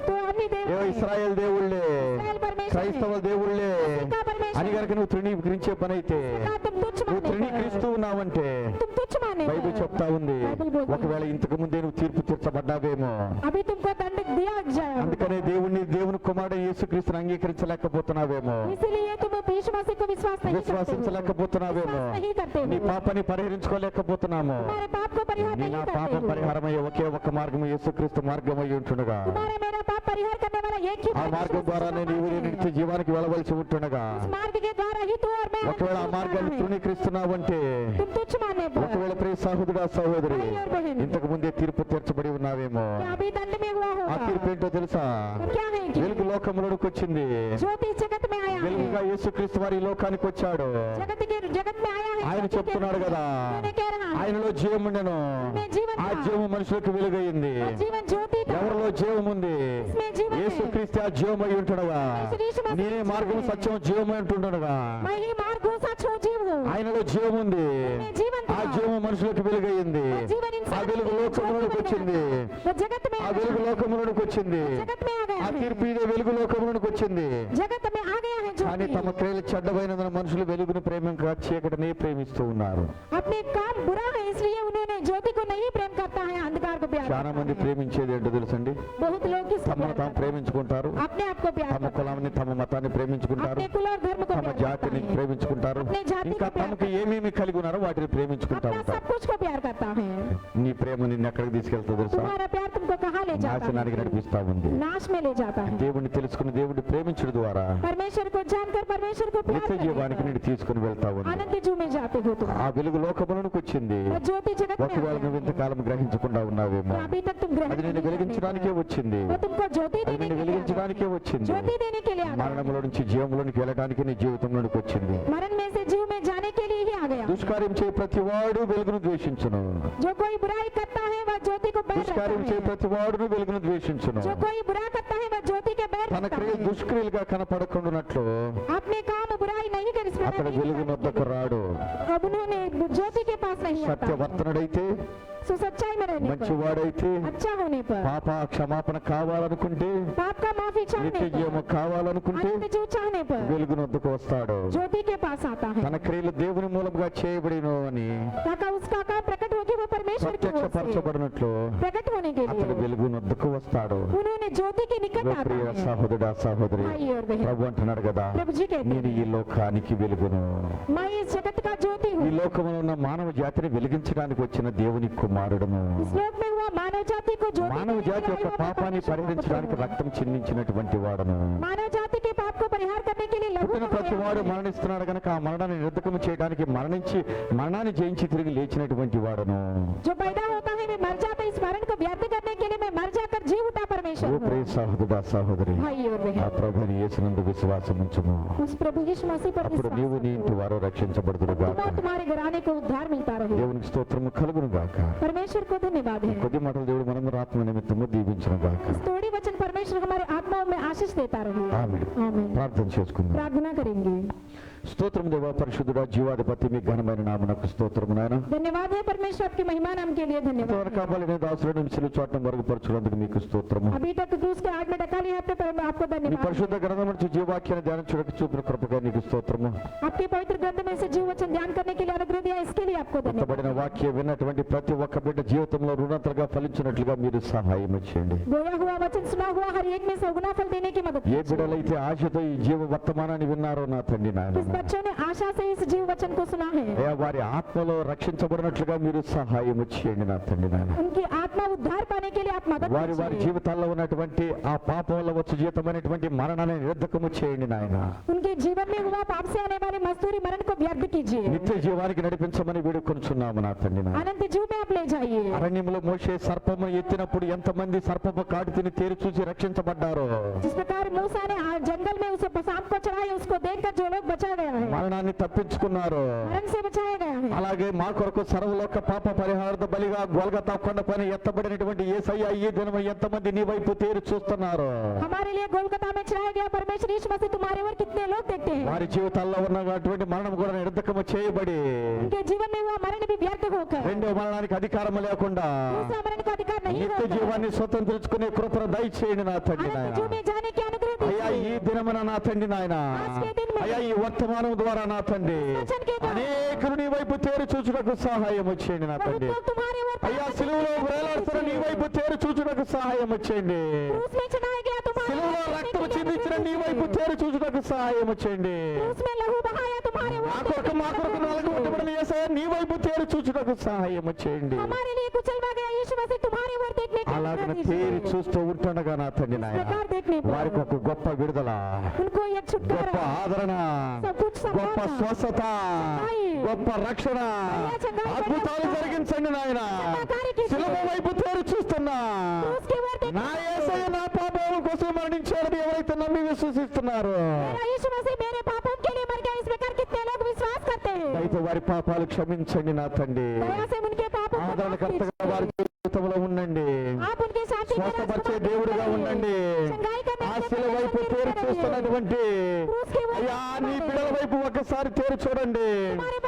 B: तो अन्य देव
A: ఏవో
B: हैं।
A: ఇస్రాయేల్ దేవుళ్ళే,
B: इस्राएल परमेश्वर
A: క్రైస్తవ
B: है।
A: దేవుళ్ళే
B: का परमेश्वर
A: అని కనుక నువ్వు తృణీకరించే పని అయితే,
B: का तुम तुच्छ
A: నువ్వు
B: मानने पर
A: తృణీకరిస్తూ ఉన్నావంటే
B: तुम तुच्छ मानने
A: బైబిల్
B: पर
A: చెప్తా ఉంది,
B: బైబిల్ बोलती है।
A: ఒకవేళ ఇంతకు ముందే నువ్వు తీర్పు తీర్చబడ్డావేమో.
B: अभी तुमको दंड दिया जाए
A: అందుకనే దేవుని కుమారుడు యేసుక్రీస్తుని అంగీకరించలేకపోతున్నావేమో,
B: इसलिए तुम यीशु मसीह को विश्वास नहीं करते हो।
A: విశ్వాసించలేకపోతున్నావేమో,
B: विश्वास नहीं करते
A: నీ
B: हो।
A: పాపాన్ని పరిహరించుకోలేకపోతున్నాము.
B: तुम्हारे पाप को परिहार
A: నీ
B: नहीं
A: నా
B: करते
A: పాపం
B: हो।
A: పరిహారమయ్యే ఒకే ఒక్క మార్గం యేసుక్రీస్తు మార్గం అయి ఉంటుండగా,
B: तुम्हारा मेरा पाप परिहार करने वाला एक ही
A: ఆ
B: मार्ग
A: మార్గం
B: यीशु
A: ద్వారా
B: मसीह
A: నేను
B: का
A: ఈ
B: मार्ग है।
A: నిత్య జీవానికి వెళ్ళవలసి ఉంటుండగా,
B: इस मार्ग के द्वारा ही तू और मैं
A: ఒకవేళ ఆ మార్గాన్ని తృణీకరిస్తున్నావంటే,
B: तुम तुच्छ मानने पर
A: ఒకవేళ ప్రియ సహోదరుడా సహోదరి
B: भाई और बहन
A: ఇంతకు ముందే తీర్పు తీర్చబడి ఉన్నావేమో.
B: क्या अभी दंड में हुआ
A: ఆ
B: होगा।
A: తీర్పు ఏంటో తెలుసా?
B: तो क्या है कि
A: వెలుగు లోకంలోకి వచ్చింది.
B: ज्योति इस जगत में आया
A: వెలుగుగా
B: है।
A: యేసుక్రీస్తు వారి ఈ లోకానికి వచ్చాడు.
B: जगत में आया है।
A: ఆయన
B: ज्योति के
A: చెప్తున్నాడు
B: रूप में।
A: కదా,
B: मैंने कह रहा है
A: ఆయనలో జీవముండెను,
B: में जीवन
A: ఆ
B: था।
A: జీవము మనుషులకు వెలుగయింది.
B: और जीवन ज्योति था।
A: ఎవరిలో జీవముంది?
B: इसमें जीवन है।
A: యేసుక్రీస్తు ఆ జీవమై ఉంటుండగా,
B: యేసు మసీహు
A: నేనే మార్గం సత్యం జీవమై ఉంటుండగా,
B: मैं ही मार्ग हूँ, सच हूँ, जीव हूँ।
A: ఆయనలో జీవముంది.
B: इसमें जीवन
A: ఆ
B: था।
A: జీవము మనుషులకు వెలుగయింది.
B: और जीवन
A: ఆ
B: इंसान
A: వెలుగు
B: के लिए
A: లోకములోకి
B: ज्योति बन
A: వచ్చింది.
B: गया था। वो जगत में
A: ఆ
B: आ
A: వెలుగు
B: गया।
A: లోకములోకి వచ్చింది.
B: जगत में आ गया
A: ఆ
B: है।
A: తీర్పు ఇదే వెలుగు లోకములోకి వచ్చింది.
B: जगत में आ गया है
A: కానీ
B: ज्योति।
A: తమ క్రియలు చెడ్డమైనందున మనుషులు వెలుగును ప్రేమించక చీకటిని ప్రేమిస్తూ ఉన్నారు.
B: अपने काम बुरा है इसलिए उन्होंने ज्योति को नहीं प्रेम करता है, अंधकार को प्यार
A: చాలా
B: करता
A: మంది
B: है।
A: ప్రేమించేది ఏంటో తెలుసండి?
B: बहुत लोग किसको
A: తమను
B: प्यार
A: తాము
B: करते हैं?
A: ప్రేమించుకుంటారు,
B: अपने आप को प्यार
A: తమ
B: करते
A: కులాన్ని తమ మతాన్ని
B: हैं।
A: ప్రేమించుకుంటారు,
B: अपने कुल और धर्म को
A: తమ
B: प्यार करते
A: జాతిని
B: हैं।
A: ప్రేమించుకుంటారు,
B: अपने जाति
A: ఇంకా
B: को प्यार
A: తమకు ఏమేమి కలిగి ఉన్నారో వాటిని ప్రేమించుకుంటా
B: अपना
A: ఉంటారు.
B: सब कुछ को प्यार करता है।
A: నీ ప్రేమ నిన్ను ఎక్కడికి తీసుకెళ్తుందో తెలుసా?
B: तुम्हारा प्यार तुमको कहाँ ले जाता
A: నాశనానికి
B: है?
A: నడిపిస్తా ఉంది.
B: नाश में ले जाता है।
A: దేవుడిని తెలుసుకుని దేవుడిని ప్రేమించడం ద్వారా
B: परमेश्वर को जानकर परमेश्वर को प्यार
A: నిత్య జీవానికి
B: करने
A: నిన్ను తీసుకుని వెళ్తా
B: पर
A: ఉంది.
B: आनंद जू में जाते हो तुम।
A: ఆ వెలుగు లోకములకు వచ్చింది.
B: वो ज्योति जगत में
A: ఒకవేళ
B: आया
A: నువ్వు
B: है।
A: ఇంతకాలం గ్రహించకుండా ఉన్నావేమో.
B: तो अभी तक तुम ग्रहण
A: అది నిన్ను
B: नहीं करने
A: వెలిగించడానికే
B: पाए।
A: వచ్చింది.
B: वो तुमको ज्योति
A: అది
B: देने
A: నిన్ను
B: के लिए आया
A: వెలిగించడానికే
B: है।
A: వచ్చింది.
B: ज्योति देने के लिए आ गया।
A: మరణములో నుంచి జీవంలోనికి వెళ్ళడానికి నీ జీవితంలోనికి వచ్చింది.
B: मरण में से जीव में जाने के लिए ही आ गया।
A: దుష్కార్యం చేయ ప్రతి వాడు వెలుగును ద్వేషించును.
B: जो कोई बुराई करता है वह ज्योति को बैर रखता
A: దుష్కార్యం చేయ
B: है।
A: ప్రతి వాడును వెలుగును ద్వేషించును.
B: जो कोई बुरा करता है वह ज्योति के बैर
A: తన
B: रखता
A: క్రియలు
B: है।
A: దుష్క్రియలుగా కనపడకుండానట్లు
B: अपने काम बुराई नहीं कर इस प्रकार
A: అతడు
B: नहीं
A: వెలుగు
B: करने
A: నొద్దకు
B: के लिए।
A: రాడు.
B: अब उन्होंने ज्योति के पास नहीं आता।
A: సత్యవర్తనుడైతే
B: सो सच्चाई में रहने पर,
A: మంచివాడైతే
B: अच्छा होने पर,
A: పాప క్షమాపణ కావాలనుకుంటే
B: पाप का माफी चाहने
A: నిత్య జీవము
B: पर,
A: కావాలనుకుంటే
B: आनंद जो चाहने पर
A: వెలుగు నొద్దకు వస్తాడు.
B: ज्योति के पास आता है।
A: తన క్రియలు దేవుని మూలంగా చేయబడిను అని
B: ताकि उसका काम प्रकट होके वो परमेश्वर की ओर से
A: ప్రత్యక్షపరచబడినట్లు
B: प्रकट होने के
A: అతడు
B: लिए
A: వెలుగు నొద్దకు వస్తాడు.
B: उन्होंने ज्योति के निकट
A: ఓ
B: आता
A: ప్రియ
B: है।
A: సహోదరుడా సహోదరి,
B: भाई और बहन,
A: ప్రభు అంటున్నాడు కదా,
B: प्रभु जी कहते
A: నేను ఈ లోకానికి వెలుగును.
B: हैं, मैं इस जगत का ज्योति
A: ఈ
B: हूँ।
A: లోకములో ఉన్న మానవ జాతిని వెలిగించడానికి వచ్చిన దేవుని కుమారుడును.
B: इस लोक में हुआ मानव जाति को ज्योति
A: మానవ
B: देने के
A: జాతి
B: लिए
A: యొక్క
B: हुआ
A: పాపాన్ని
B: परमेश्वर का
A: పరిహరించడానికి
B: पुत्र हूँ।
A: రక్తం చిందించినటువంటి వాడను.
B: मानव जाति के पाप को परिहार करने के लिए लहू
A: పుట్టిన ప్రతి
B: बहाया
A: వాడు
B: है।
A: మరణిస్తున్నాడు కనుక ఆ మరణాన్ని నిర్ధకము చేయడానికి మరణాన్ని జయించి తిరిగి లేచినటువంటి వాడను.
B: जो पैदा होता है वे मर जाते, इस मरण को व्यर्थ करने के लिए मैं मर जाकर जीव उठा
A: ఓ
B: परमेश्वर
A: ప్రియ
B: हूँ।
A: సహోదరుడా సహోదరి,
B: भाई और
A: ఆ
B: बहन,
A: ప్రభుని యేసునందు విశ్వాసం ఉంచుము.
B: उस प्रभु यीशु मसीह पर
A: అప్పుడు నీవు నీ ఇంటి
B: विश्वास
A: వారు రక్షించబడుదురు
B: करो।
A: గాక.
B: तुम्हें तुम्हारे घराने को उद्धार मिलता रहे।
A: దేవునికి స్తోత్రము కలుగును గాక.
B: परमेश्वर को धन्यवाद है।
A: కొద్ది మాటలు దేవుడు మనము ఆత్మ నిమిత్తము దీవించును గాక.
B: इस थोड़ी वचन परमेश्वर हमारे आत्माओं में आशीष देता रहे।
A: ఆమేన్.
B: आमीन।
A: ప్రార్థన చేసుకుందాం.
B: प्रार्थना करेंगे।
A: స్తోత్రం దేవా పరిశుద్ధుడా జీవాధిపతి మీ ఘనమైన నామమునకు స్తోత్రము నాయన.
B: धन्यवाद है परमेश्वर, आपकी महिमा नाम के लिए धन्यवाद
A: ఇంతవరకు
B: है।
A: కాపాలిన దాసులను సిలువ చాటును వరకుపరచునందుకు మీకు స్తోత్రము.
B: अभी तक क्रूस के आग में डका लिया आपने, आपको
A: నీ
B: धन्यवाद।
A: పరిశుద్ధ గ్రంథం నుంచి జీవాఖ్యాన్ని ధ్యానించడానికి చూపిన కృపగా నీకు స్తోత్రము.
B: आपके पवित्र ग्रंथ में से जीव वचन ध्यान करने के लिए अनुग्रह दिया, इसके लिए आपको धन्यवाद।
A: కొత్తబడిన వాక్యం విన్నటువంటి ప్రతి ఒక్క బిడ్డ జీవితంలో రుణంతలుగా ఫలించినట్లుగా మీరు సహాయం చేయండి.
B: गोया हुआ वचन सुना हुआ हर एक में सगुना फल देने की मदद
A: ఏ
B: कीजिए।
A: బిడ్డలైతే ఆశతో ఈ జీవ వర్తమానాన్ని విన్నారో నా తండ్రి నాయన,
B: जिस बच्चों ने आशा से इस जीव वचन को सुना है,
A: అయ్యా వారి ఆత్మలో రక్షించబడినట్లుగా మీరు సహాయం చేయండి నా తండ్రి నాయన.
B: उनकी आत्मा उद्धार पाने के लिए आप मदद
A: వారి
B: कीजिए।
A: జీవితాల్లో ఉన్నటువంటి ఆ పాపం వల్ల వచ్చు జీవితమైనటువంటి మరణాన్ని నిర్ధకము చేయండి నాయన.
B: उनके जीवन में हुआ पाप से आने वाले मजदूरी मरण को व्यर्थ कीजिए।
A: నిత్య జీవానికి నడిపించమని వేడుకొనుచున్నాము నా తండ్రి నాయన.
B: अनंत जीव में आप ले जाइए।
A: అరణ్యములో మోషే సర్పము ఎత్తినప్పుడు ఎంతమంది సర్పము కాటు తిని తేరి చూసి రక్షించబడ్డారో,
B: जिस प्रकार मूसा ने जंगल में उसे सांप को चढ़ाया, उसको देखकर जो लोग बचा गया है,
A: మరణాన్ని తప్పించుకున్నారు,
B: मरण से बचाया गया है,
A: అలాగే మా కొరకు సర్వలోక పాప పరిహారార్థ బలిగా గొల్గొతా కొండపైన ఎత్తబడినటువంటి యేసయ్య ఈ దినం ఎంతమంది నీ వైపు తేరి చూస్తున్నారు.
B: हमारे लिए गोलगता में चढ़ाया गया परमेश्वर यीशु मसीह तुम्हारे ओर कितने लोग देखते हैं।
A: వారి జీవితాల్లో ఉన్నటువంటి మరణం కూడా నిర్ధకము చేయబడి
B: उनके जीवन में हुआ मरण भी व्यर्थ होकर
A: రెండో మరణానికి అధికారం లేకుండా
B: दूसरा मरण का अधिकार नहीं
A: నిత్య
B: होकर
A: జీవాన్ని స్వతంత్రించుకునే కృపను దయచేయండి నా తండ్రి
B: अनंत
A: నాయన.
B: जीव में जाने की अनुग्रह
A: అయ్యా
B: दीजिए।
A: ఈ దినమున నా తండ్రి నాయన, అయ్యా ఈ వర్తమానం ద్వారా నా తండ్రి అనేకులు నీ వైపు తేరు చూచుటకు సహాయం చేయండి నా
B: बहुत
A: తండ్రి.
B: लोग तुम्हारे ओर
A: అయ్యా సిలువలో వేలాడుతున్న నీ వైపు తేరు చూచుటకు సహాయం చేయండి.
B: क्रूस में चढ़ाया गया तुम्हारे
A: సిలువలో
B: ओर
A: రక్తం
B: देखने के लिए
A: చిందించిన నీ
B: अनुग्रह
A: వైపు
B: दीजिए।
A: తేరు చూచుటకు సహాయం చేయండి.
B: क्रूस में लहू बहाया तुम्हारे ओर
A: మా
B: देखने
A: కొరకు
B: के
A: మా
B: लिए
A: కొరకు
B: अनुग्रह
A: నలగొట్టబడిన
B: दीजिए।
A: యేసయ్య నీ వైపు తేరు చూచుటకు సహాయం చేయండి.
B: हमारे लिए कुचलवा गया यीशु मसीह तुम्हारे ओर देखने के
A: అలాగన
B: अनुग्रह
A: తేరి
B: दीजिए।
A: చూస్తూ ఉంటుండగా నా తండ్రి
B: इस
A: నాయన,
B: प्रकार देखने
A: వారికి
B: पर
A: ఒక గొప్ప విడుదల,
B: उनको एक
A: గొప్ప
B: छुटकारा,
A: ఆదరణ,
B: सब कुछ
A: గొప్ప
B: संभालना,
A: స్వస్థత, గొప్ప రక్షణ, అద్భుతాలు జరిగించండి నాయన. శిలువ వైపు తేరు చూస్తున్నా
B: क्रूस के ओर देखने
A: నా యేసయ్య నా పాపం కోసం మరణించాడని ఎవరైతే నమ్మి విశ్వసిస్తున్నారు,
B: मेरा यीशु मसीह मेरे पापों के लिए मर गया, इस प्रकार कितने लोग विश्वास करते हैं।
A: అయితే వారి పాపాలు క్షమించండి నా తండ్రి.
B: दया से उनके पापों को माफ
A: ఆదరణకర్తగా వారి
B: कीजिए।
A: జీవితంలో ఉండండి.
B: आप उनके साथी में
A: స్వస్థపరిచే
B: राजकुमार
A: దేవుడుగా
B: बनिए।
A: ఉండండి.
B: चंगाई करने
A: ఆ
B: वाले
A: శిలువ వైపు
B: परमेश्वर
A: తేరు
B: के
A: చూస్తున్నటువంటి
B: क्रूस के ओर
A: అయ్యా నీ
B: देखने
A: పిల్లల వైపు ఒకసారి తేరు చూడండి.
B: तुम्हारे